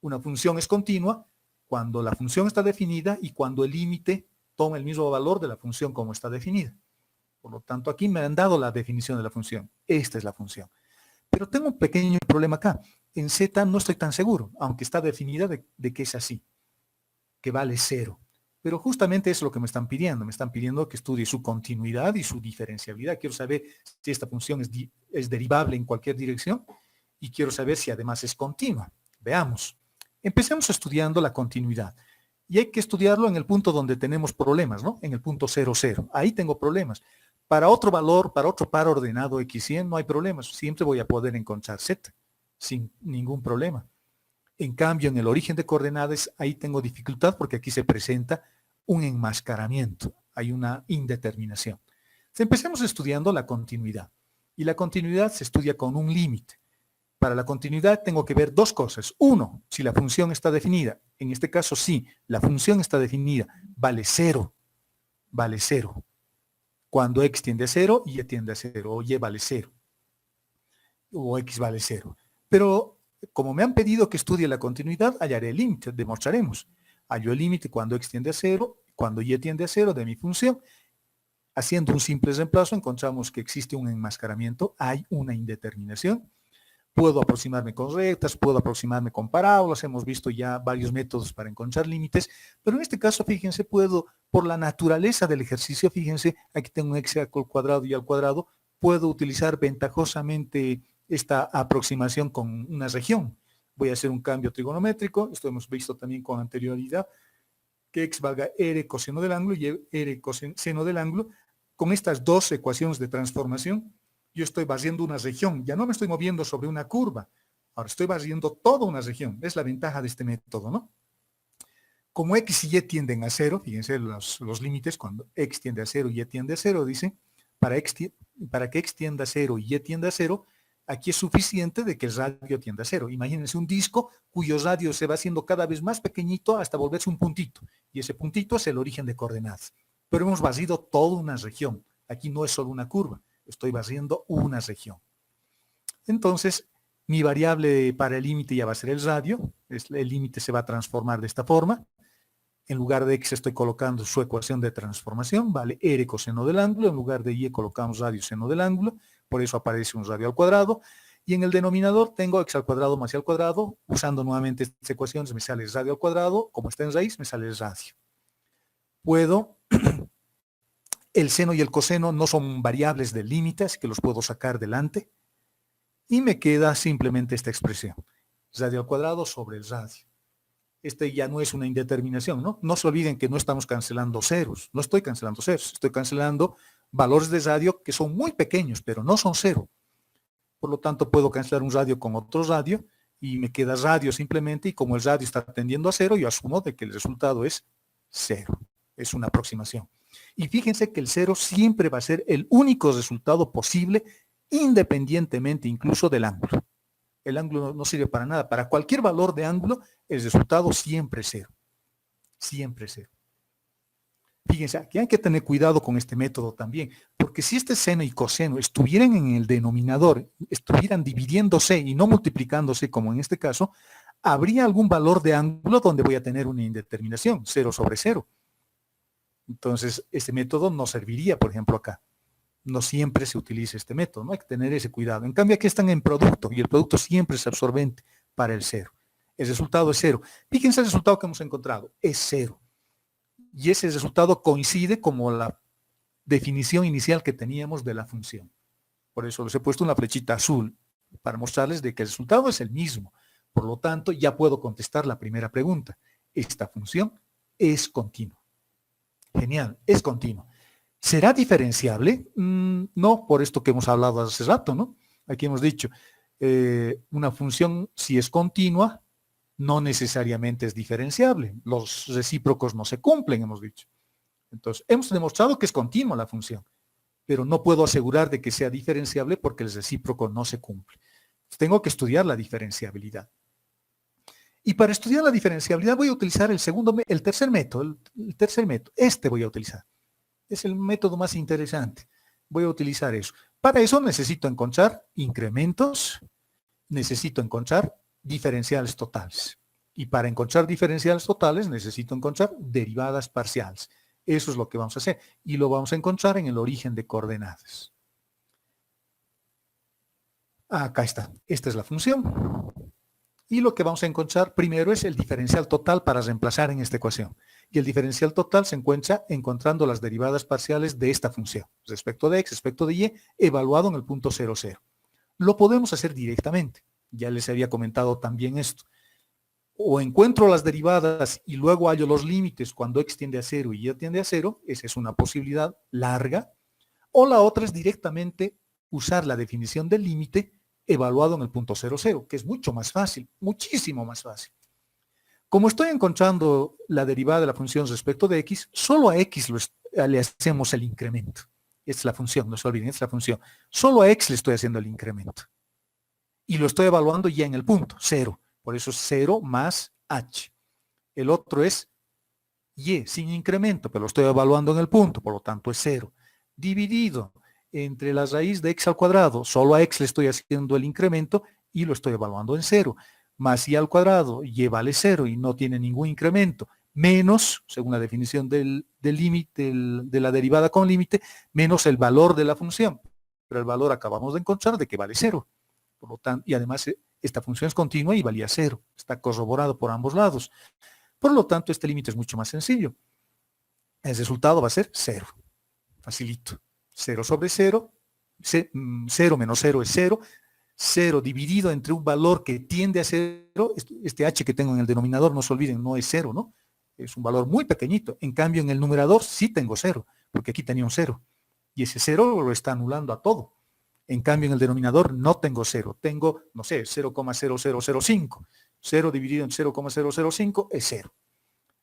Una función es continua cuando la función está definida y cuando el límite toma el mismo valor de la función como está definida. Por lo tanto, aquí me han dado la definición de la función. Esta es la función. Pero tengo un pequeño problema acá. En z no estoy tan seguro, aunque está definida de que es así, que vale 0. Pero justamente eso es lo que me están pidiendo. Me están pidiendo que estudie su continuidad y su diferenciabilidad. Quiero saber si esta función es derivable en cualquier dirección y quiero saber si además es continua. Veamos. Empecemos estudiando la continuidad. Y hay que estudiarlo en el punto donde tenemos problemas, ¿no? En el punto 0, 0. Ahí tengo problemas. Para otro valor, para otro par ordenado x100 no hay problemas. Siempre voy a poder encontrar z sin ningún problema. En cambio, en el origen de coordenadas, ahí tengo dificultad porque aquí se presenta un enmascaramiento. Hay una indeterminación. Entonces, empecemos estudiando la continuidad. Y la continuidad se estudia con un límite. Para la continuidad tengo que ver dos cosas. Uno, si la función está definida. En este caso, sí, la función está definida. Vale 0. Vale 0. Cuando x tiende a 0, y tiende a 0. O y vale 0. O x vale 0. Pero como me han pedido que estudie la continuidad, hallaré el límite, demostraremos. Hallo el límite cuando x tiende a 0, cuando y tiende a 0 de mi función. Haciendo un simple reemplazo, encontramos que existe un enmascaramiento, hay una indeterminación. Puedo aproximarme con rectas, puedo aproximarme con parábolas, hemos visto ya varios métodos para encontrar límites, pero en este caso, fíjense, puedo, por la naturaleza del ejercicio, fíjense, aquí tengo un x al cuadrado y al cuadrado, puedo utilizar ventajosamente esta aproximación con una región. Voy a hacer un cambio trigonométrico, esto hemos visto también con anterioridad, que x valga r coseno del ángulo y r coseno del ángulo. Con estas dos ecuaciones de transformación, yo estoy barriendo una región, ya no me estoy moviendo sobre una curva, ahora estoy barriendo toda una región, es la ventaja de este método, ¿no? Como x y y tienden a 0, fíjense los límites, cuando x tiende a 0 y y tiende a 0, dice, para que x tienda a 0 y y tienda a 0, aquí es suficiente de que el radio tienda a 0. Imagínense un disco cuyo radio se va haciendo cada vez más pequeñito hasta volverse un puntito, y ese puntito es el origen de coordenadas. Pero hemos barrido toda una región, aquí no es solo una curva, estoy barriendo una región. Entonces, mi variable para el límite ya va a ser el radio, el límite se va a transformar de esta forma. En lugar de x estoy colocando su ecuación de transformación, vale r coseno del ángulo, en lugar de y colocamos radio seno del ángulo, por eso aparece un radio al cuadrado, y en el denominador tengo x al cuadrado más y al cuadrado, usando nuevamente estas ecuaciones me sale el radio al cuadrado, como está en raíz me sale el radio. Puedo, el seno y el coseno no son variables del límite, así que los puedo sacar delante, y me queda simplemente esta expresión, radio al cuadrado sobre el radio. Este ya no es una indeterminación, ¿no? No se olviden que no estamos cancelando ceros, no estoy cancelando ceros, estoy cancelando valores de radio que son muy pequeños, pero no son 0. Por lo tanto, puedo cancelar un radio con otro radio y me queda radio simplemente, y como el radio está tendiendo a 0, yo asumo de que el resultado es 0. Es una aproximación. Y fíjense que el 0 siempre va a ser el único resultado posible, independientemente incluso del ángulo. El ángulo no sirve para nada. Para cualquier valor de ángulo, el resultado siempre es 0. Siempre es 0. Fíjense, aquí hay que tener cuidado con este método también, porque Porque si este seno y coseno estuvieran en el denominador, estuvieran dividiéndose y no multiplicándose como en este caso, habría algún valor de ángulo donde voy a tener una indeterminación, 0 sobre 0. Entonces, este método no serviría, por ejemplo, acá. No siempre se utiliza este método, no hay que tener ese cuidado. En cambio, aquí están en producto y el producto siempre es absorbente para el 0. El resultado es 0. Fíjense el resultado que hemos encontrado, es 0. Y ese resultado coincide como la definición inicial que teníamos de la función. Por eso les he puesto una flechita azul para mostrarles de que el resultado es el mismo. Por lo tanto, ya puedo contestar la primera pregunta. ¿Esta función es continua? Genial, es continua. ¿Será diferenciable? No, por esto que hemos hablado hace rato, ¿no? Aquí hemos dicho, una función, si es continua, no necesariamente es diferenciable. Los recíprocos no se cumplen, hemos dicho. Entonces, hemos demostrado que es continua la función, pero no puedo asegurar de que sea diferenciable porque el recíproco no se cumple. Tengo que estudiar la diferenciabilidad. Y para estudiar la diferenciabilidad voy a utilizar el tercer método. Este voy a utilizar. Es el método más interesante. Voy a utilizar eso. Para eso necesito encontrar incrementos, necesito encontrar diferenciales totales. Y para encontrar diferenciales totales necesito encontrar derivadas parciales. Eso es lo que vamos a hacer. Y lo vamos a encontrar en el origen de coordenadas. Acá está. Esta es la función. Y lo que vamos a encontrar primero es el diferencial total para reemplazar en esta ecuación. Y el diferencial total se encuentra encontrando las derivadas parciales de esta función, respecto de x, respecto de y, evaluado en el punto 0, 0. Lo podemos hacer directamente. Ya les había comentado también esto. O encuentro las derivadas y luego hallo los límites cuando x tiende a 0 y y tiende a 0, esa es una posibilidad larga. O la otra es directamente usar la definición del límite evaluado en el punto 0, 0, que es mucho más fácil, muchísimo más fácil. Como estoy encontrando la derivada de la función respecto de x, solo a x le hacemos el incremento. Esta es la función, no se olviden, esta es la función. Solo a x le estoy haciendo el incremento. Y lo estoy evaluando ya en el punto, 0. Por eso es 0 más h. El otro es y sin incremento, pero lo estoy evaluando en el punto, por lo tanto es 0. Dividido entre la raíz de x al cuadrado, solo a x le estoy haciendo el incremento y lo estoy evaluando en 0, más y al cuadrado, y vale 0 y no tiene ningún incremento, menos, según la definición del límite, de la derivada con límite, menos el valor de la función. Pero el valor acabamos de encontrar de que vale 0. Por lo tanto, y además esta función es continua y valía 0. Está corroborado por ambos lados. Por lo tanto, este límite es mucho más sencillo. El resultado va a ser 0. Facilito. 0 sobre 0, 0 menos 0 es 0, 0 dividido entre un valor que tiende a 0, este h que tengo en el denominador, no se olviden, no es 0, ¿no? Es un valor muy pequeñito. En cambio, en el numerador sí tengo 0, porque aquí tenía un 0. Y ese 0 lo está anulando a todo. En cambio, en el denominador no tengo 0. Tengo, no sé, 0,0005. 0 dividido en 0,005 es 0.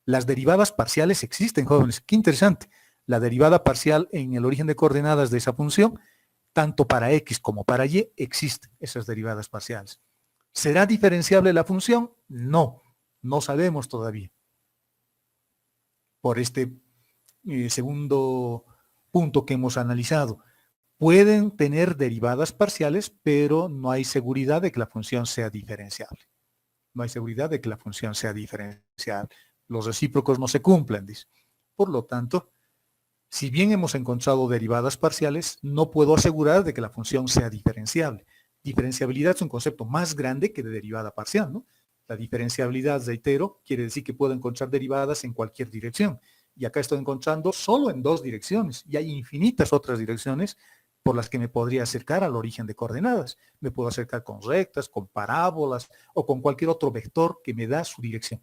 Las derivadas parciales existen, jóvenes. Qué interesante. La derivada parcial en el origen de coordenadas de esa función, tanto para x como para y, existen esas derivadas parciales. ¿Será diferenciable la función? No, no sabemos todavía. Por este segundo punto que hemos analizado. Pueden tener derivadas parciales, pero no hay seguridad de que la función sea diferenciable. No hay seguridad de que la función sea diferenciable. Los recíprocos no se cumplen, dice. Por lo tanto, si bien hemos encontrado derivadas parciales, no puedo asegurar de que la función sea diferenciable. Diferenciabilidad es un concepto más grande que de derivada parcial, ¿no? La diferenciabilidad, reitero, quiere decir que puedo encontrar derivadas en cualquier dirección. Y acá estoy encontrando solo en 2 direcciones. Y hay infinitas otras direcciones por las que me podría acercar al origen de coordenadas. Me puedo acercar con rectas, con parábolas o con cualquier otro vector que me da su dirección.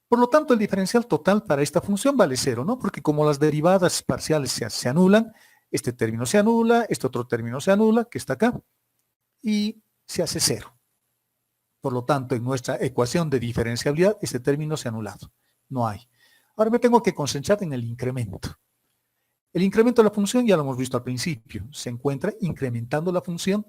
Por lo tanto, el diferencial total para esta función vale 0, ¿no? Porque como las derivadas parciales se anulan, este término se anula, este otro término se anula, que está acá, y se hace 0. Por lo tanto, en nuestra ecuación de diferenciabilidad, este término se ha anulado. No hay. Ahora me tengo que concentrar en el incremento. El incremento de la función ya lo hemos visto al principio. Se encuentra incrementando la función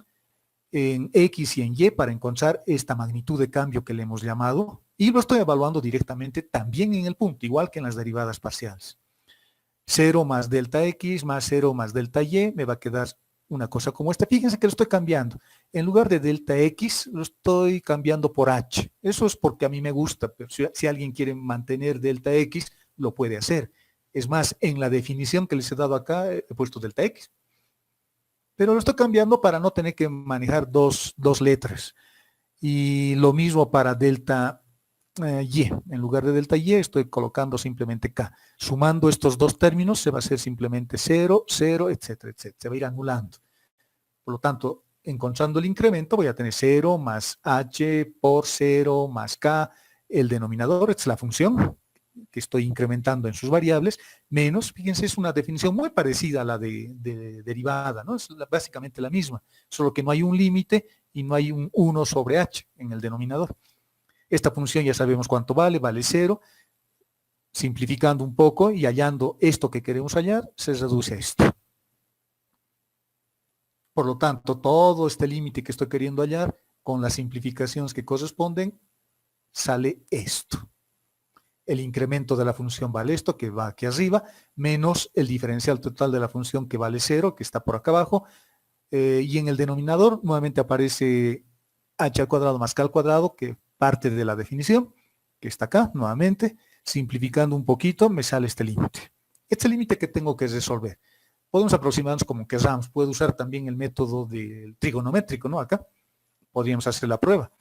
en x y en y para encontrar esta magnitud de cambio que le hemos llamado y lo estoy evaluando directamente también en el punto, igual que en las derivadas parciales. 0 más delta X más 0 más delta Y, me va a quedar una cosa como esta. Fíjense que lo estoy cambiando. En lugar de delta X, lo estoy cambiando por H. Eso es porque a mí me gusta, pero si alguien quiere mantener delta X, lo puede hacer. Es más, en la definición que les he dado acá, he puesto delta X. Pero lo estoy cambiando para no tener que manejar dos letras. Y lo mismo para delta Y. En lugar de delta Y, estoy colocando simplemente K. Sumando estos dos términos, se va a hacer simplemente 0, 0, etcétera, etcétera. Se va a ir anulando. Por lo tanto, encontrando el incremento, voy a tener 0 más H por 0 más K. El denominador es la función que estoy incrementando en sus variables, menos, fíjense, es una definición muy parecida a la de derivada, ¿no? Es básicamente la misma, solo que no hay un límite y no hay un 1 sobre h en el denominador. Esta función ya sabemos cuánto vale, vale 0. Simplificando un poco y hallando esto que queremos hallar, se reduce a esto. Por lo tanto, todo este límite que estoy queriendo hallar, con las simplificaciones que corresponden, sale esto. El incremento de la función vale esto, que va aquí arriba, menos el diferencial total de la función que vale 0, que está por acá abajo, y en el denominador nuevamente aparece h al cuadrado más k al cuadrado, que parte de la definición, que está acá nuevamente. Simplificando un poquito, me sale este límite. Este límite que tengo que resolver. Podemos aproximarnos como queramos. Puedo usar también el método del trigonométrico, ¿no? Acá podríamos hacer la prueba.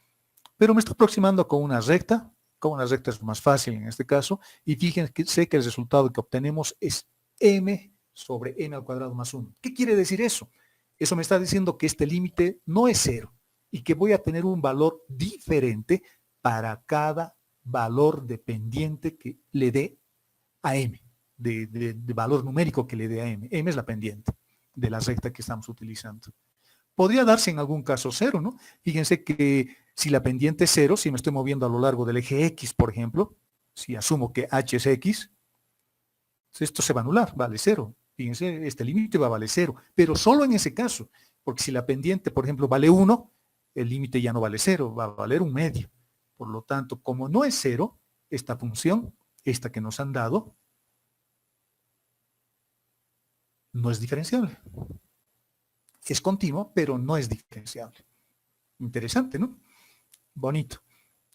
Pero me estoy aproximando con una recta. Con una recta es más fácil en este caso. Y fíjense que el resultado que obtenemos es m sobre n al cuadrado más 1. ¿Qué quiere decir eso? Eso me está diciendo que este límite no es 0 y que voy a tener un valor diferente para cada valor dependiente que le dé a m, de valor numérico que le dé a m. M es la pendiente de la recta que estamos utilizando. Podría darse en algún caso 0, ¿no? Fíjense que si la pendiente es 0, si me estoy moviendo a lo largo del eje X, por ejemplo, si asumo que h es X, esto se va a anular, vale 0. Fíjense, este límite va a valer 0, pero solo en ese caso, porque si la pendiente, por ejemplo, vale 1, el límite ya no vale 0, va a valer un medio. Por lo tanto, como no es 0, esta función, esta que nos han dado, no es diferenciable. Es continua, pero no es diferenciable. Interesante, ¿no? Bonito.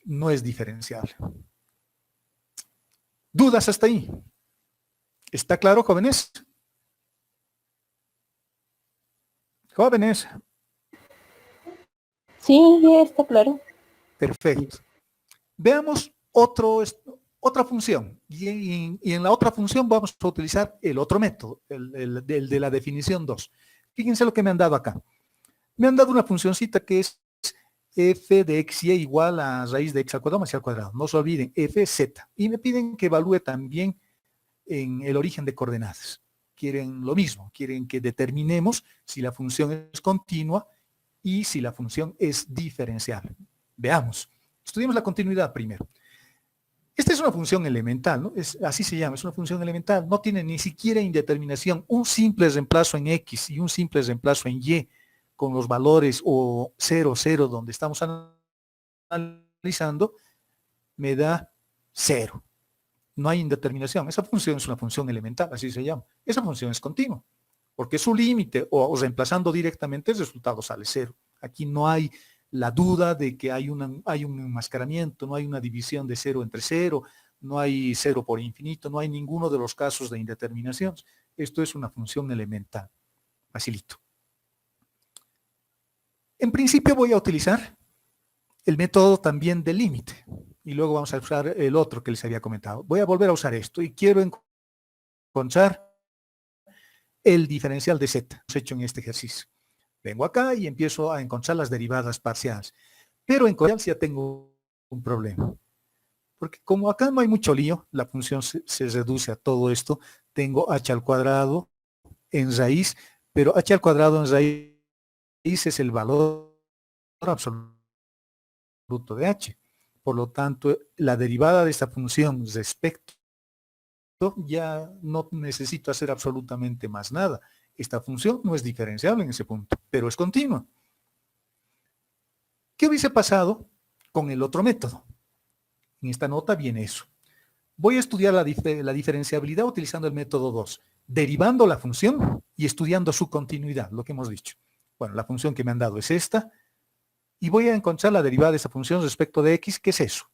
No es diferenciable. ¿Dudas hasta ahí? ¿Está claro, jóvenes? Jóvenes. Sí, ya está claro. Perfecto. Veamos otra función. Y en la otra función vamos a utilizar el otro método, el de la definición 2. Fíjense lo que me han dado acá. Me han dado una funcioncita que es f de x y igual a raíz de x al cuadrado más y al cuadrado. No se olviden, f es z. Y me piden que evalúe también en el origen de coordenadas. Quieren lo mismo, quieren que determinemos si la función es continua y si la función es diferenciable. Veamos. Estudiemos la continuidad primero. Esta es una función elemental, ¿no? Así se llama, es una función elemental. No tiene ni siquiera indeterminación. Un simple reemplazo en x y un simple reemplazo en y con los valores o 0, 0 donde estamos analizando, me da 0. No hay indeterminación. Esa función es una función elemental, así se llama. Esa función es continua, porque su límite o reemplazando directamente el resultado sale 0. Aquí no hay la duda de que hay un enmascaramiento, no hay una división de 0 entre 0, no hay 0 por infinito, no hay ninguno de los casos de indeterminación. Esto es una función elemental. Facilito. En principio voy a utilizar el método también del límite. Y luego vamos a usar el otro que les había comentado. Voy a volver a usar esto y quiero encontrar el diferencial de z, hecho en este ejercicio. Vengo acá y empiezo a encontrar las derivadas parciales. Pero en codial ya tengo un problema. Porque como acá no hay mucho lío, la función se reduce a todo esto. Tengo h al cuadrado en raíz, pero h al cuadrado en raíz es el valor absoluto de h. Por lo tanto, la derivada de esta función respecto ya no necesito hacer absolutamente más nada. Esta función no es diferenciable en ese punto, pero es continua. ¿Qué hubiese pasado con el otro método? En esta nota viene eso. Voy a estudiar la diferenciabilidad utilizando el método 2, derivando la función y estudiando su continuidad, lo que hemos dicho. Bueno, la función que me han dado es esta, y voy a encontrar la derivada de esa función respecto de x. ¿Qué es eso?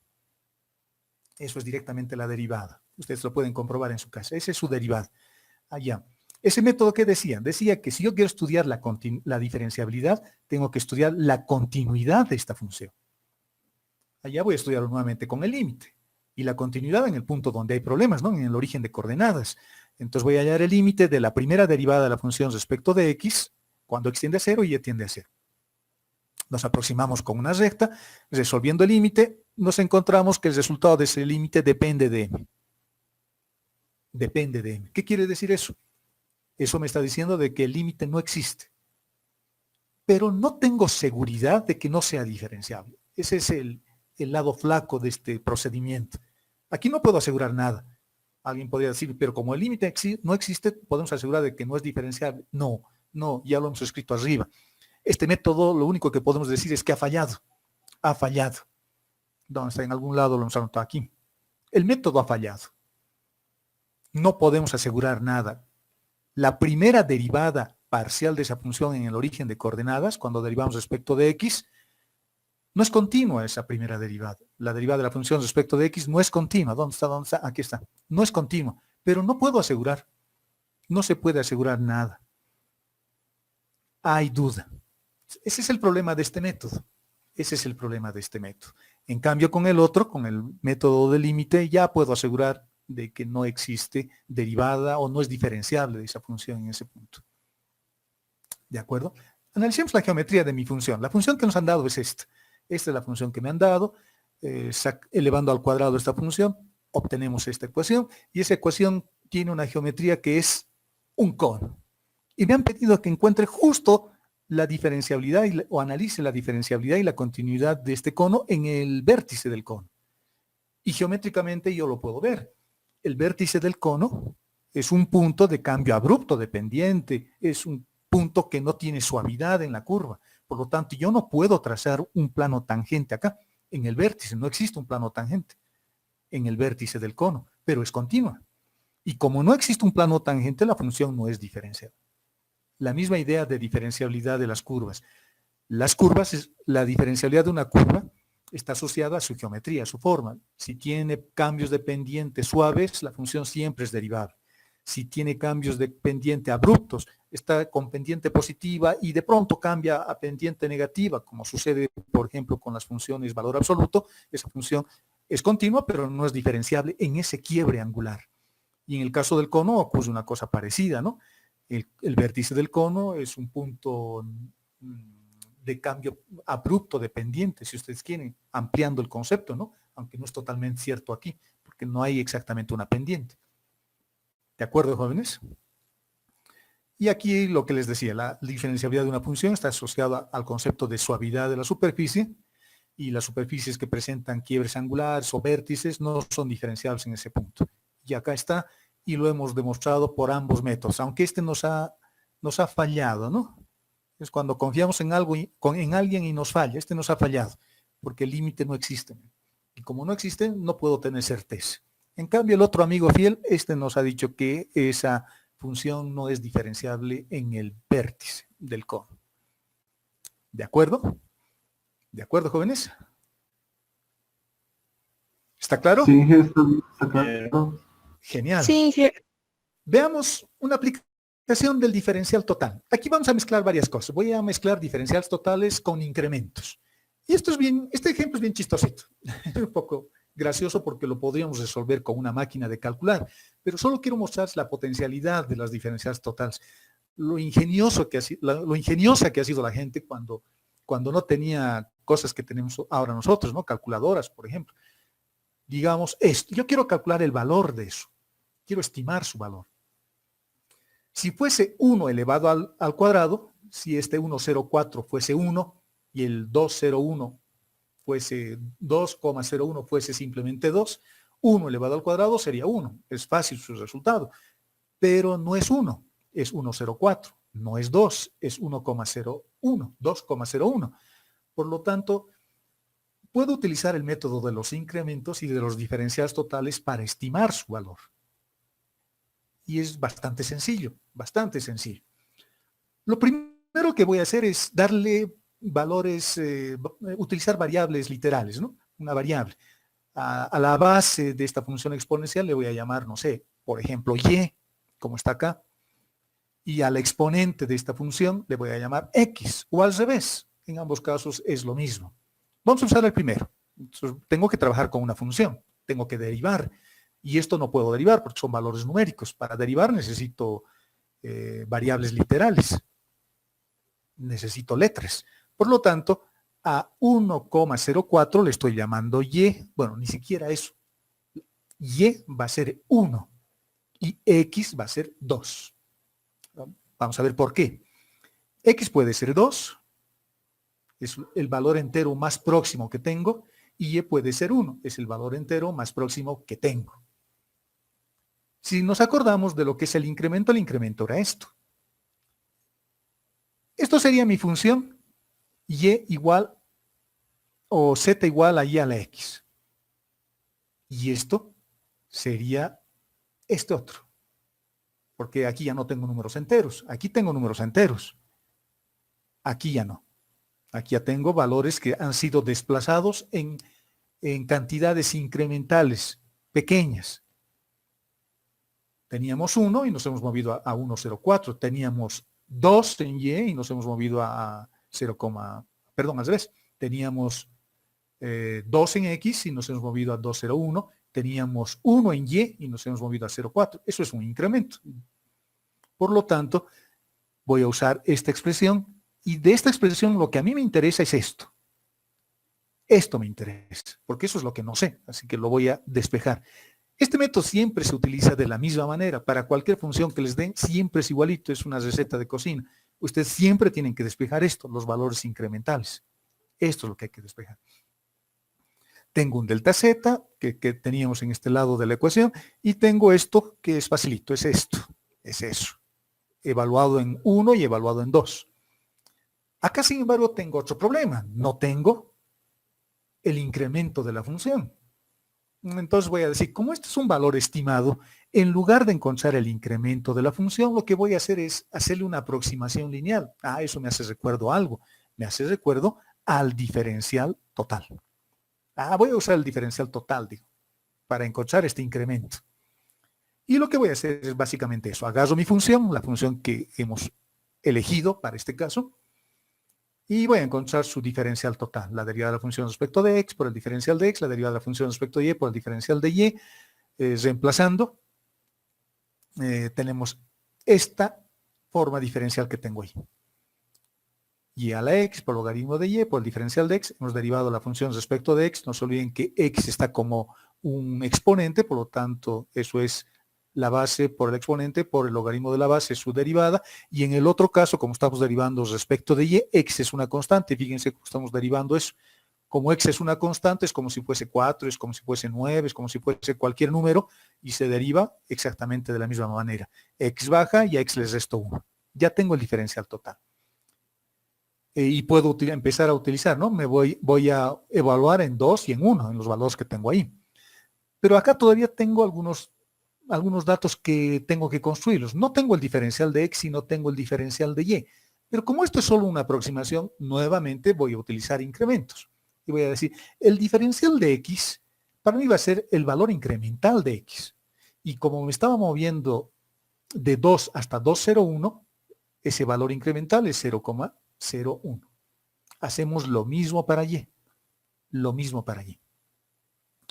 Eso es directamente la derivada. Ustedes lo pueden comprobar en su casa. Esa es su derivada. Allá. Ese método, ¿qué decía? Decía que si yo quiero estudiar la diferenciabilidad, tengo que estudiar la continuidad de esta función. Allá voy a estudiarlo nuevamente con el límite. Y la continuidad en el punto donde hay problemas, ¿no? En el origen de coordenadas. Entonces voy a hallar el límite de la primera derivada de la función respecto de x, cuando x tiende a 0 y y tiende a 0. Nos aproximamos con una recta, resolviendo el límite, nos encontramos que el resultado de ese límite depende de m. Depende de m. ¿Qué quiere decir eso? Eso me está diciendo de que el límite no existe. Pero no tengo seguridad de que no sea diferenciable. Ese es el lado flaco de este procedimiento. Aquí no puedo asegurar nada. Alguien podría decir, pero como el límite no existe, podemos asegurar de que no es diferenciable. No, ya lo hemos escrito arriba. Este método, lo único que podemos decir es que ha fallado. Ha fallado. ¿Dónde está? En algún lado lo hemos anotado aquí. El método ha fallado. No podemos asegurar nada. La primera derivada parcial de esa función en el origen de coordenadas, cuando derivamos respecto de x, no es continua esa primera derivada. La derivada de la función respecto de x no es continua. ¿Dónde está? ¿Dónde está? Aquí está. No es continua. Pero no puedo asegurar. No se puede asegurar nada. Hay duda. Ese es el problema de este método. Ese es el problema de este método. En cambio, con el otro, con el método de límite, ya puedo asegurar de que no existe derivada o no es diferenciable de esa función en ese punto. ¿De acuerdo? Analicemos la geometría de mi función. La función que nos han dado es esta. Esta es la función que me han dado. Elevando al cuadrado esta función, obtenemos esta ecuación. Y esa ecuación tiene una geometría que es un cono. Y me han pedido que encuentre justo la diferenciabilidad o analice la diferenciabilidad y la continuidad de este cono en el vértice del cono. Y geométricamente yo lo puedo ver. El vértice del cono es un punto de cambio abrupto de pendiente, es un punto que no tiene suavidad en la curva. Por lo tanto, yo no puedo trazar un plano tangente acá. En el vértice no existe un plano tangente en el vértice del cono, pero es continua. Y como no existe un plano tangente, la función no es diferenciable. La misma idea de diferenciabilidad de las curvas. Las curvas, la diferenciabilidad de una curva está asociada a su geometría, a su forma. Si tiene cambios de pendiente suaves, la función siempre es derivable. Si tiene cambios de pendiente abruptos, está con pendiente positiva y de pronto cambia a pendiente negativa, como sucede, por ejemplo, con las funciones valor absoluto, esa función es continua, pero no es diferenciable en ese quiebre angular. Y en el caso del cono ocurre una cosa parecida, ¿no? El vértice del cono es un punto de cambio abrupto de pendiente, si ustedes quieren, ampliando el concepto, ¿no? Aunque no es totalmente cierto aquí, porque no hay exactamente una pendiente. ¿De acuerdo, jóvenes? Y aquí lo que les decía, la diferenciabilidad de una función está asociada al concepto de suavidad de la superficie, y las superficies que presentan quiebres angulares o vértices no son diferenciables en ese punto. Y acá está, y lo hemos demostrado por ambos métodos, aunque este nos ha fallado, ¿no? Es cuando confiamos en algo, en alguien y nos falla. Este nos ha fallado, porque el límite no existe. Y como no existe, no puedo tener certeza. En cambio, el otro amigo fiel, este nos ha dicho que esa función no es diferenciable en el vértice del cono. ¿De acuerdo? ¿De acuerdo, jóvenes? ¿Está claro? Sí, está claro. Genial. Sí, Veamos una aplicación del diferencial total. Aquí vamos a mezclar varias cosas. Voy a mezclar diferenciales totales con incrementos. Y esto es bien, este ejemplo es bien chistosito. Es un poco gracioso porque lo podríamos resolver con una máquina de calcular. Pero solo quiero mostrar la potencialidad de las diferenciales totales. Lo ingeniosa que ha sido la gente cuando no tenía cosas que tenemos ahora nosotros, ¿no? Calculadoras, por ejemplo. Digamos esto. Yo quiero calcular el valor de eso. Quiero estimar su valor. Si fuese 1 elevado al cuadrado, si este 1,04 fuese 1 y el 2,01 fuese 2,01 fuese simplemente 2, 1 elevado al cuadrado sería 1. Es fácil su resultado. Pero no es 1, es 1,04. No es 2, es 1,01, 2,01. Por lo tanto, puedo utilizar el método de los incrementos y de los diferenciales totales para estimar su valor. Y es bastante sencillo, bastante sencillo. Lo primero que voy a hacer es darle valores, utilizar variables literales, ¿no? Una variable. A la base de esta función exponencial le voy a llamar, no sé, por ejemplo, y, como está acá. Y al exponente de esta función le voy a llamar x, o al revés. En ambos casos es lo mismo. Vamos a usar el primero. Entonces, tengo que trabajar con una función, tengo que derivar. Y esto no puedo derivar porque son valores numéricos. Para derivar necesito variables literales. Necesito letras. Por lo tanto, a 1,04 le estoy llamando y. Bueno, ni siquiera eso. Y va a ser 1 y x va a ser 2. Vamos a ver por qué. X puede ser 2, es el valor entero más próximo que tengo, y y puede ser 1, es el valor entero más próximo que tengo. Si nos acordamos de lo que es el incremento era esto. Esto sería mi función y igual o z igual a y a la x. Y esto sería este otro. Porque aquí ya no tengo números enteros. Aquí tengo números enteros. Aquí ya no. Aquí ya tengo valores que han sido desplazados en cantidades incrementales pequeñas. Teníamos 1 y nos hemos movido a 1,04. Teníamos 2 en y y nos hemos movido a 0, perdón, al revés. Teníamos 2 en x y nos hemos movido a 2,01. Teníamos 1 en y nos hemos movido a 0,4. Eso es un incremento. Por lo tanto, voy a usar esta expresión y de esta expresión lo que a mí me interesa es esto. Esto me interesa, porque eso es lo que no sé, así que lo voy a despejar. Este método siempre se utiliza de la misma manera. Para cualquier función que les den, siempre es igualito, es una receta de cocina. Ustedes siempre tienen que despejar esto, los valores incrementales. Esto es lo que hay que despejar. Tengo un delta z, que teníamos en este lado de la ecuación, y tengo esto, que es facilito, es esto, es eso. Evaluado en 1 y evaluado en 2. Acá, sin embargo, tengo otro problema. No tengo el incremento de la función. Entonces voy a decir, como este es un valor estimado, en lugar de encontrar el incremento de la función, lo que voy a hacer es hacerle una aproximación lineal. Ah, eso me hace recuerdo a algo. Me hace recuerdo al diferencial total. Ah, voy a usar el diferencial total, digo, para encontrar este incremento. Y lo que voy a hacer es básicamente eso. Agarro mi función, la función que hemos elegido para este caso, y voy a encontrar su diferencial total. La derivada de la función respecto de x por el diferencial de x, la derivada de la función respecto de y por el diferencial de y. Reemplazando, tenemos esta forma diferencial que tengo ahí. Y a la x por logaritmo de y por el diferencial de x. Hemos derivado la función respecto de x. No se olviden que x está como un exponente, por lo tanto, eso es la base por el exponente, por el logaritmo de la base, su derivada, y en el otro caso, como estamos derivando respecto de y, x es una constante, fíjense que estamos derivando eso. Como x es una constante, es como si fuese 4, es como si fuese 9, es como si fuese cualquier número, y se deriva exactamente de la misma manera. X baja y a x le resto 1. Ya tengo el diferencial total. Y puedo empezar a utilizar, ¿no? Voy a evaluar en 2 y en 1, en los valores que tengo ahí. Pero acá todavía tengo algunos datos que tengo que construirlos. No tengo el diferencial de x y no tengo el diferencial de y. Pero como esto es solo una aproximación, nuevamente voy a utilizar incrementos. Y voy a decir, el diferencial de x para mí va a ser el valor incremental de x. Y como me estaba moviendo de 2 hasta 2,01, ese valor incremental es 0,01. Hacemos lo mismo para y. Lo mismo para y.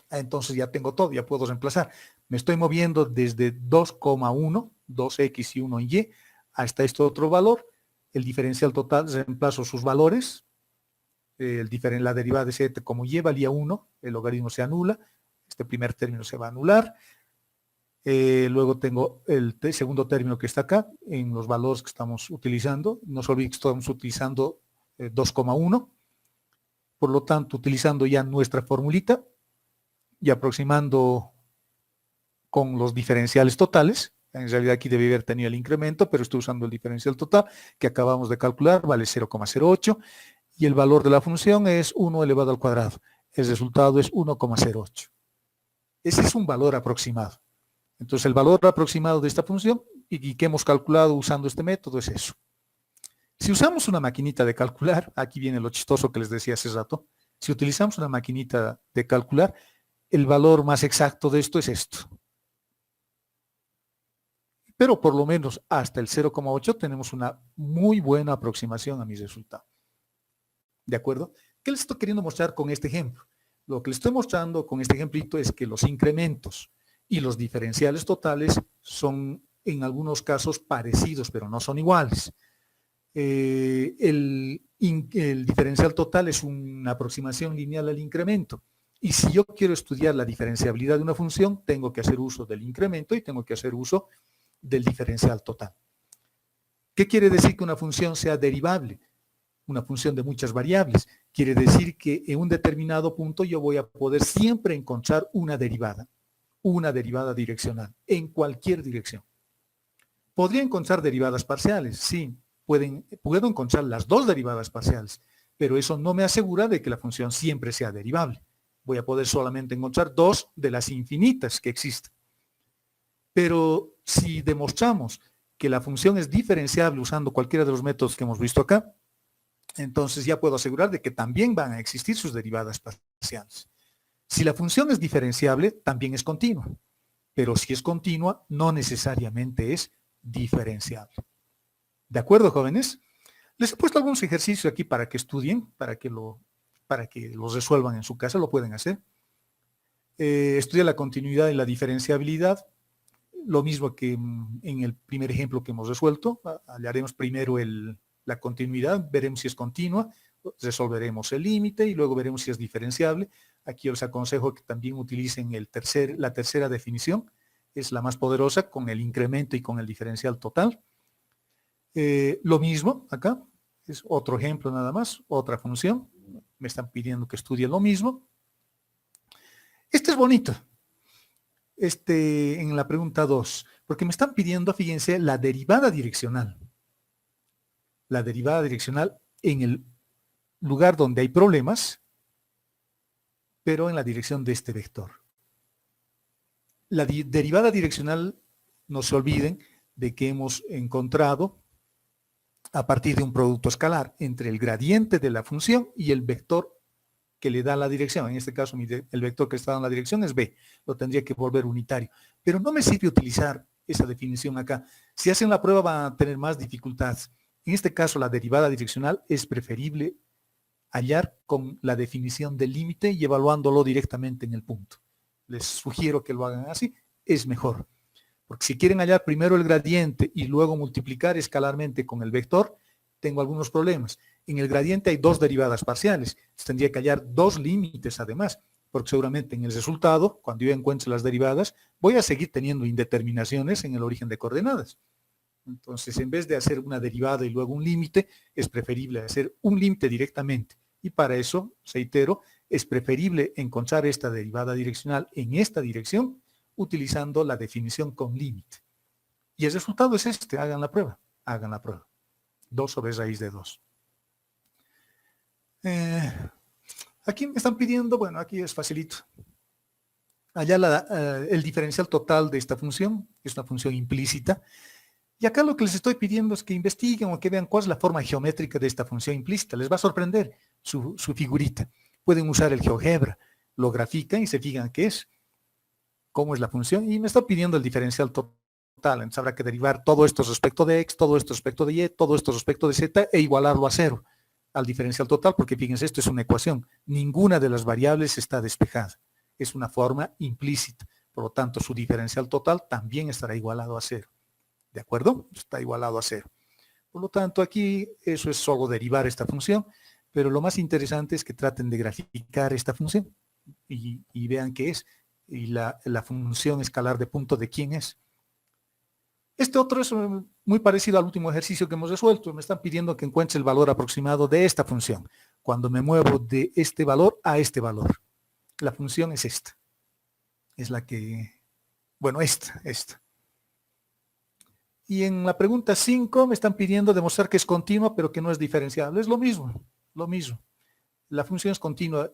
Entonces ya tengo todo, ya puedo reemplazar. Me estoy moviendo desde 2,1, 2x y 1 en y, hasta este otro valor. El diferencial total, reemplazo sus valores. La derivada de z como y valía 1, el logaritmo se anula. Este primer término se va a anular. Luego tengo el segundo término que está acá, en los valores que estamos utilizando. No se olviden que estamos utilizando 2,1. Por lo tanto, utilizando ya nuestra formulita, y aproximando con los diferenciales totales, en realidad aquí debe haber tenido el incremento, pero estoy usando el diferencial total que acabamos de calcular, vale 0,08, y el valor de la función es 1 elevado al cuadrado. el resultado es 1,08. Ese es un valor aproximado. Entonces, el valor aproximado de esta función y que hemos calculado usando este método es eso. Si usamos una maquinita de calcular, aquí viene lo chistoso que les decía hace rato, si utilizamos una maquinita de calcular, el valor más exacto de esto es esto. Pero por lo menos hasta el 0,8 tenemos una muy buena aproximación a mi resultado. ¿De acuerdo? ¿Qué les estoy queriendo mostrar con este ejemplo? Lo que les estoy mostrando con este ejemplito es que los incrementos y los diferenciales totales son en algunos casos parecidos, pero no son iguales. El diferencial total es una aproximación lineal al incremento. Y si yo quiero estudiar la diferenciabilidad de una función, tengo que hacer uso del incremento y tengo que hacer uso del diferencial total. ¿Qué quiere decir que una función sea derivable? Una función de muchas variables. Quiere decir que en un determinado punto yo voy a poder siempre encontrar una derivada direccional, en cualquier dirección. ¿Podría encontrar derivadas parciales? Sí, puedo encontrar las dos derivadas parciales, pero eso no me asegura de que la función siempre sea derivable. Voy a poder solamente encontrar dos de las infinitas que existen. Pero si demostramos que la función es diferenciable usando cualquiera de los métodos que hemos visto acá, entonces ya puedo asegurar de que también van a existir sus derivadas parciales. Si la función es diferenciable, también es continua. Pero si es continua, no necesariamente es diferenciable. ¿De acuerdo, jóvenes? Les he puesto algunos ejercicios aquí para que estudien, para que los resuelvan en su casa, lo pueden hacer. Estudia la continuidad y la diferenciabilidad. Lo mismo que en el primer ejemplo que hemos resuelto. Hallaremos primero la continuidad, veremos si es continua, resolveremos el límite y luego veremos si es diferenciable. Aquí os aconsejo que también utilicen la tercera definición, es la más poderosa, con el incremento y con el diferencial total. Lo mismo acá, es otro ejemplo nada más, otra función. Me están pidiendo que estudie lo mismo. Este es bonito. En la pregunta 2, porque me están pidiendo, fíjense, la derivada direccional. La derivada direccional en el lugar donde hay problemas, pero en la dirección de este vector. La derivada direccional, no se olviden de que hemos encontrado a partir de un producto escalar entre el gradiente de la función y el vector que le da la dirección. En este caso, el vector que está dando la dirección es b. Lo tendría que volver unitario. Pero no me sirve utilizar esa definición acá. Si hacen la prueba van a tener más dificultades. En este caso, la derivada direccional es preferible hallar con la definición del límite y evaluándolo directamente en el punto. Les sugiero que lo hagan así, es mejor. Porque si quieren hallar primero el gradiente y luego multiplicar escalarmente con el vector, tengo algunos problemas. En el gradiente hay dos derivadas parciales. Tendría que hallar dos límites además, porque seguramente en el resultado, cuando yo encuentre las derivadas, voy a seguir teniendo indeterminaciones en el origen de coordenadas. Entonces, en vez de hacer una derivada y luego un límite, es preferible hacer un límite directamente. Y para eso, reitero, es preferible encontrar esta derivada direccional en esta dirección, utilizando la definición con límite. Y el resultado es este, hagan la prueba. 2 sobre raíz de 2. Aquí me están pidiendo, bueno, aquí es facilito. Allá el diferencial total de esta función, es una función implícita. Y acá lo que les estoy pidiendo es que investiguen o que vean cuál es la forma geométrica de esta función implícita. Les va a sorprender su figurita. Pueden usar el GeoGebra, lo grafican y se fijan qué es, cómo es la función. Y me está pidiendo el diferencial total. Entonces habrá que derivar todo esto respecto de x, todo esto respecto de y, todo esto respecto de z e igualarlo a 0 al diferencial total, porque fíjense, esto es una ecuación. Ninguna de las variables está despejada. Es una forma implícita. Por lo tanto, su diferencial total también estará igualado a 0. ¿De acuerdo? Está igualado a 0. Por lo tanto, aquí eso es solo derivar esta función, pero lo más interesante es que traten de graficar esta función y vean qué es. Y la función escalar de punto de quién es. Este otro es muy parecido al último ejercicio que hemos resuelto. Me están pidiendo que encuentre el valor aproximado de esta función. Cuando me muevo de este valor a este valor. La función es esta. Es la que... Bueno, esta. Y en la pregunta 5 me están pidiendo demostrar que es continua, pero que no es diferenciable. Es lo mismo. La función es continua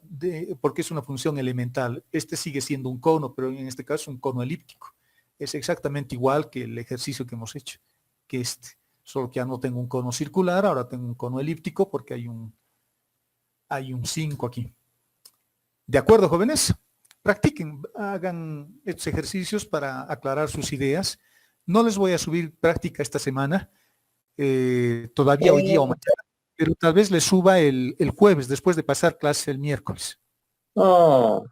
porque es una función elemental. Este sigue siendo un cono, pero en este caso un cono elíptico. Es exactamente igual que el ejercicio que hemos hecho, que este. Solo que ya no tengo un cono circular, ahora tengo un cono elíptico porque hay un 5 aquí. ¿De acuerdo, jóvenes? Practiquen, hagan estos ejercicios para aclarar sus ideas. No les voy a subir práctica esta semana, todavía hoy día o mañana, pero tal vez les suba el jueves, después de pasar clase el miércoles. Oh,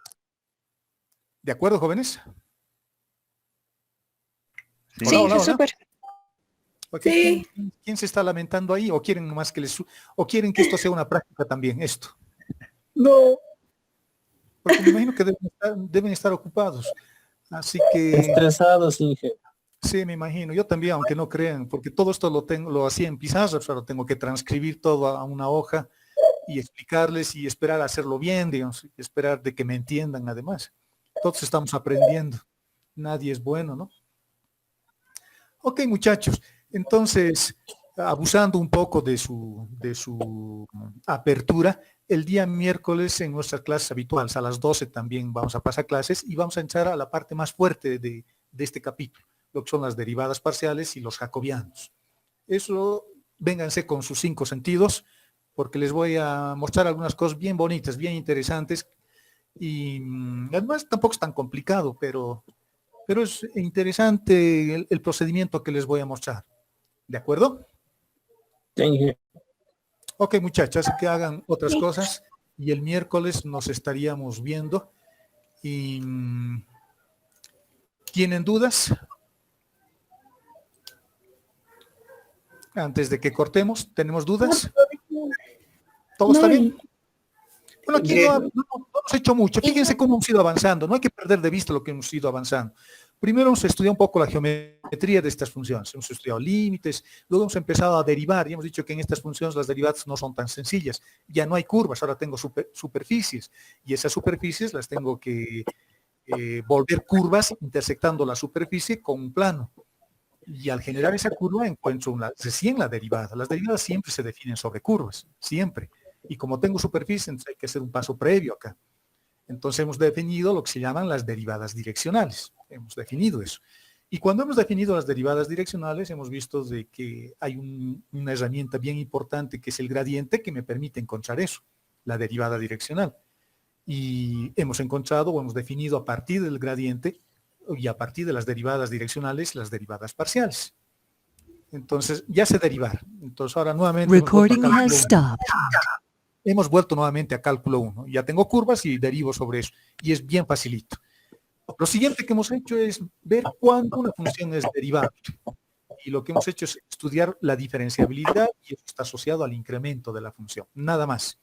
¿De acuerdo, jóvenes? Sí. Sí, Hola, hola. súper. Ok, Sí. ¿Quién se está lamentando ahí? ¿O quieren nomás que o quieren que esto sea una práctica también, esto? no. Porque me imagino que deben estar ocupados. Así que Estresados, Inge. sí, me imagino. Yo también, aunque no crean, porque todo esto lo hacía en pizarra, pero tengo que transcribir todo a una hoja y explicarles y esperar a hacerlo bien, digamos, y esperar de que me entiendan además. Todos estamos aprendiendo. Nadie es bueno, ¿no? Ok, muchachos. Entonces, abusando un poco de su apertura, el día miércoles en nuestras clases habituales, a las 12 también vamos a pasar clases y vamos a entrar a la parte más fuerte de este capítulo, lo que son las derivadas parciales y los jacobianos. Eso, vénganse con sus 5 sentidos, porque les voy a mostrar algunas cosas bien bonitas, bien interesantes, y además tampoco es tan complicado, pero es interesante el procedimiento que les voy a mostrar. ¿De acuerdo? Sí, Inge. Ok, muchachas, que hagan otras cosas y el miércoles nos estaríamos viendo. Y ¿tienen dudas? Antes de que cortemos, ¿tenemos dudas? ¿Todo está bien? Bueno, aquí no hemos hecho mucho. Fíjense cómo hemos ido avanzando. No hay que perder de vista lo que hemos ido avanzando. Primero hemos estudiado un poco la geometría de estas funciones. Hemos estudiado límites, luego hemos empezado a derivar y hemos dicho que en estas funciones las derivadas no son tan sencillas. Ya no hay curvas, ahora tengo superficies y esas superficies las tengo que volver curvas intersectando la superficie con un plano. Y al generar esa curva encuentro recién la derivada. Las derivadas siempre se definen sobre curvas, siempre. Y como tengo superficie, entonces hay que hacer un paso previo acá. Entonces hemos definido lo que se llaman las derivadas direccionales. Hemos definido eso. Y cuando hemos definido las derivadas direccionales, hemos visto de que hay una herramienta bien importante que es el gradiente que me permite encontrar eso, la derivada direccional. Y hemos encontrado o hemos definido a partir del gradiente y a partir de las derivadas direccionales, las derivadas parciales. Entonces ya sé derivar. Entonces ahora nuevamente hemos vuelto nuevamente a cálculo 1. Ya tengo curvas y derivo sobre eso. Y es bien facilito. Lo siguiente que hemos hecho es ver cuándo una función es derivable. Y lo que hemos hecho es estudiar la diferenciabilidad y eso está asociado al incremento de la función. Nada más.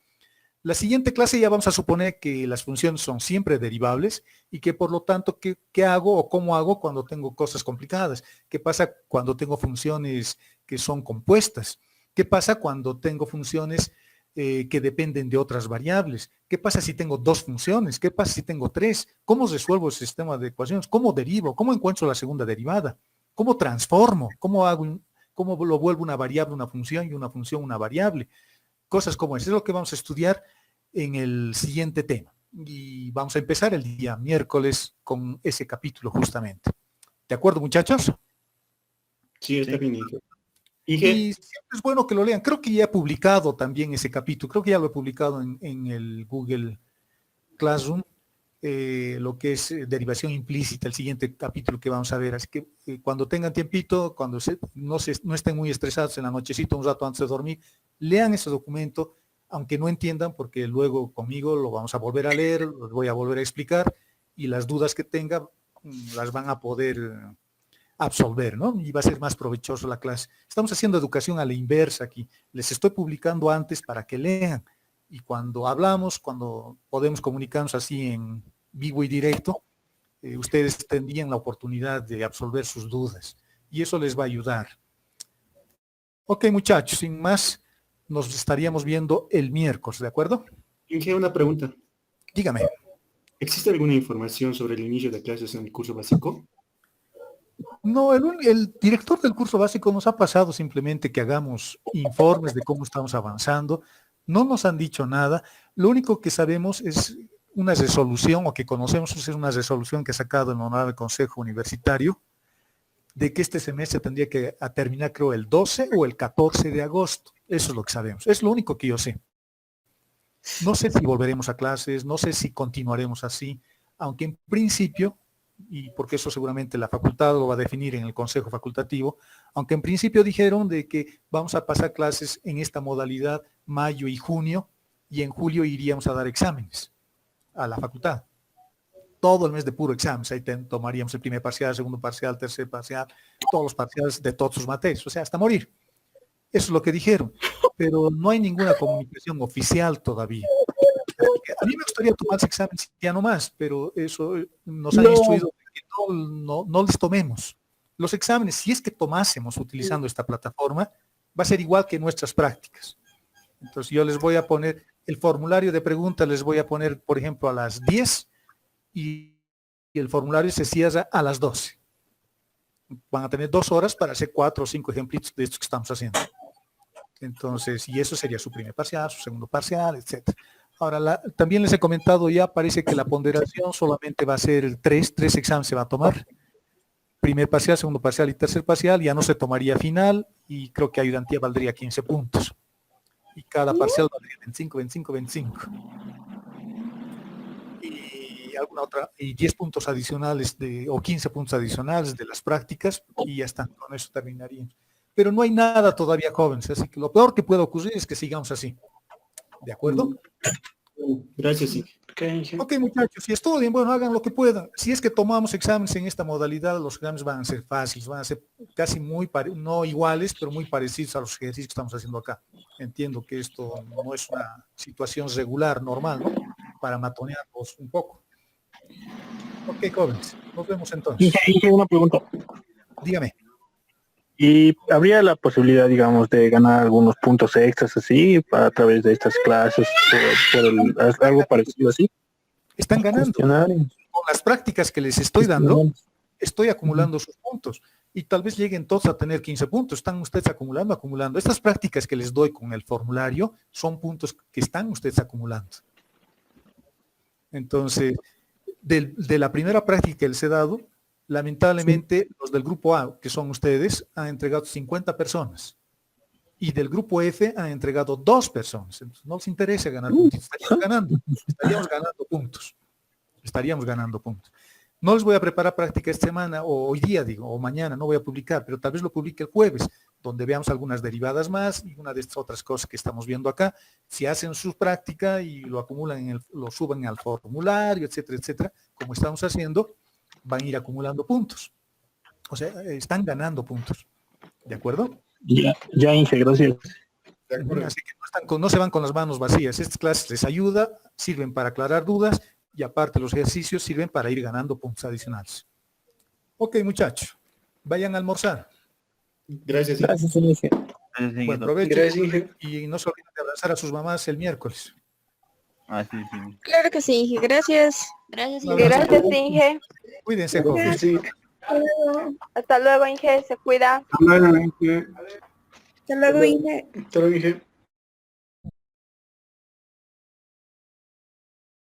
La siguiente clase ya vamos a suponer que las funciones son siempre derivables y que por lo tanto, ¿qué hago o cómo hago cuando tengo cosas complicadas? ¿Qué pasa cuando tengo funciones que son compuestas? ¿Qué pasa cuando tengo funciones que dependen de otras variables? ¿Qué pasa si tengo 2 funciones? ¿Qué pasa si tengo 3? ¿Cómo resuelvo el sistema de ecuaciones? ¿Cómo derivo? ¿Cómo encuentro la segunda derivada? ¿Cómo transformo? ¿Cómo lo vuelvo una variable una función y una función una variable? Cosas como eso es lo que vamos a estudiar en el siguiente tema. Y vamos a empezar el día miércoles con ese capítulo justamente. ¿De acuerdo, muchachos? Sí, está bien, Inge. Y siempre es bueno que lo lean. Creo que ya he publicado también ese capítulo. Creo que ya lo he publicado en el Google Classroom, lo que es derivación implícita, el siguiente capítulo que vamos a ver. Así que cuando tengan tiempito, cuando no estén muy estresados en la nochecita, un rato antes de dormir, lean ese documento, aunque no entiendan, porque luego conmigo lo vamos a volver a leer, los voy a volver a explicar, y las dudas que tengan las van a poder absolver, ¿no? Y va a ser más provechoso la clase. Estamos haciendo educación a la inversa aquí. Les estoy publicando antes para que lean. Y cuando hablamos, cuando podemos comunicarnos así en vivo y directo, ustedes tendrían la oportunidad de absolver sus dudas. Y eso les va a ayudar. Ok, muchachos, sin más, nos estaríamos viendo el miércoles, ¿de acuerdo? Inge, una pregunta. Dígame. ¿Existe alguna información sobre el inicio de clases en el curso básico? No, el director del curso básico nos ha pasado simplemente que hagamos informes de cómo estamos avanzando, No nos han dicho nada. Lo único que sabemos es una resolución, o que conocemos es una resolución que ha sacado el Honorable Consejo Universitario, de que este semestre tendría que terminar, creo, el 12 o el 14 de agosto. Eso es lo que sabemos. Es lo único que yo sé. No sé si volveremos a clases, no sé si continuaremos así, aunque en principio, y porque eso seguramente la facultad lo va a definir en el Consejo Facultativo, aunque en principio dijeron de que vamos a pasar clases en esta modalidad mayo y junio, y en julio iríamos a dar exámenes a la facultad. Todo el mes de puro examen, ahí tomaríamos el primer parcial, el segundo parcial, tercer parcial, todos los parciales de todas sus materias, o sea, hasta morir. Eso es lo que dijeron, pero no hay ninguna comunicación oficial todavía. A mí me gustaría tomar ese examen ya no más, pero eso nos han instruido que no les tomemos. Los exámenes, si es que tomásemos utilizando esta plataforma, va a ser igual que nuestras prácticas. Entonces yo les voy a poner el formulario de preguntas, les voy a poner, por ejemplo, a las 10 y el formulario se cierra a las 12. Van a tener 2 horas para hacer 4 o 5 ejemplitos de estos que estamos haciendo. Entonces, y eso sería su primer parcial, su segundo parcial, etc. Ahora, también les he comentado ya, parece que la ponderación solamente va a ser 3 exámenes se va a tomar. Primer parcial, segundo parcial y tercer parcial, ya no se tomaría final, y creo que ayudantía valdría 15 puntos. Y cada parcial valdría 25, 25, 25. Y alguna otra, y 10 puntos adicionales o 15 puntos adicionales de las prácticas, y ya está, con eso terminaríamos. Pero no hay nada todavía, jóvenes, así que lo peor que puede ocurrir es que sigamos así. ¿De acuerdo? Gracias, Inge. Ok, muchachos, si es todo bien, bueno, hagan lo que puedan. Si es que tomamos exámenes en esta modalidad, los exámenes van a ser fáciles, van a ser casi no iguales, pero muy parecidos a los ejercicios que estamos haciendo acá. Entiendo que esto no es una situación regular, normal, ¿no? Para matonearlos un poco. Ok, jóvenes, nos vemos entonces. Inge, una pregunta. Dígame. ¿Y habría la posibilidad, digamos, de ganar algunos puntos extras así a través de estas clases por algo parecido así? Están ganando. Con las prácticas que les estoy dando, estoy acumulando sus puntos. Y tal vez lleguen todos a tener 15 puntos. Están ustedes acumulando. Estas prácticas que les doy con el formulario son puntos que están ustedes acumulando. Entonces, de la primera práctica que les he dado, lamentablemente los del grupo A, que son ustedes, han entregado 50 personas. Y del grupo F han entregado 2 personas. Entonces, no les interesa ganar puntos. Estaríamos ganando puntos. No les voy a preparar práctica esta semana, o hoy día, o mañana, no voy a publicar, pero tal vez lo publique el jueves, donde veamos algunas derivadas más y una de estas otras cosas que estamos viendo acá. Si hacen su práctica y lo acumulan, lo suben al formulario, etcétera, etcétera, como estamos haciendo, van a ir acumulando puntos. O sea, están ganando puntos. ¿De acuerdo? Ya, Inge, gracias. Así que no se van con las manos vacías. Estas clases les ayudan, sirven para aclarar dudas, y aparte los ejercicios sirven para ir ganando puntos adicionales. Ok, muchachos, vayan a almorzar. Gracias, Inge. Gracias, Inge. Buen provecho. Gracias, Inge. Y no se olviden de abrazar a sus mamás el miércoles. Sí. Claro que sí, Inge. Gracias. Gracias, No, Inge. Gracias, Inge. Cuídense, jóvenes. Sí. Hasta luego, Inge. Se cuida. Hasta luego, Inge. Hasta luego, Inge. Hasta luego, Inge.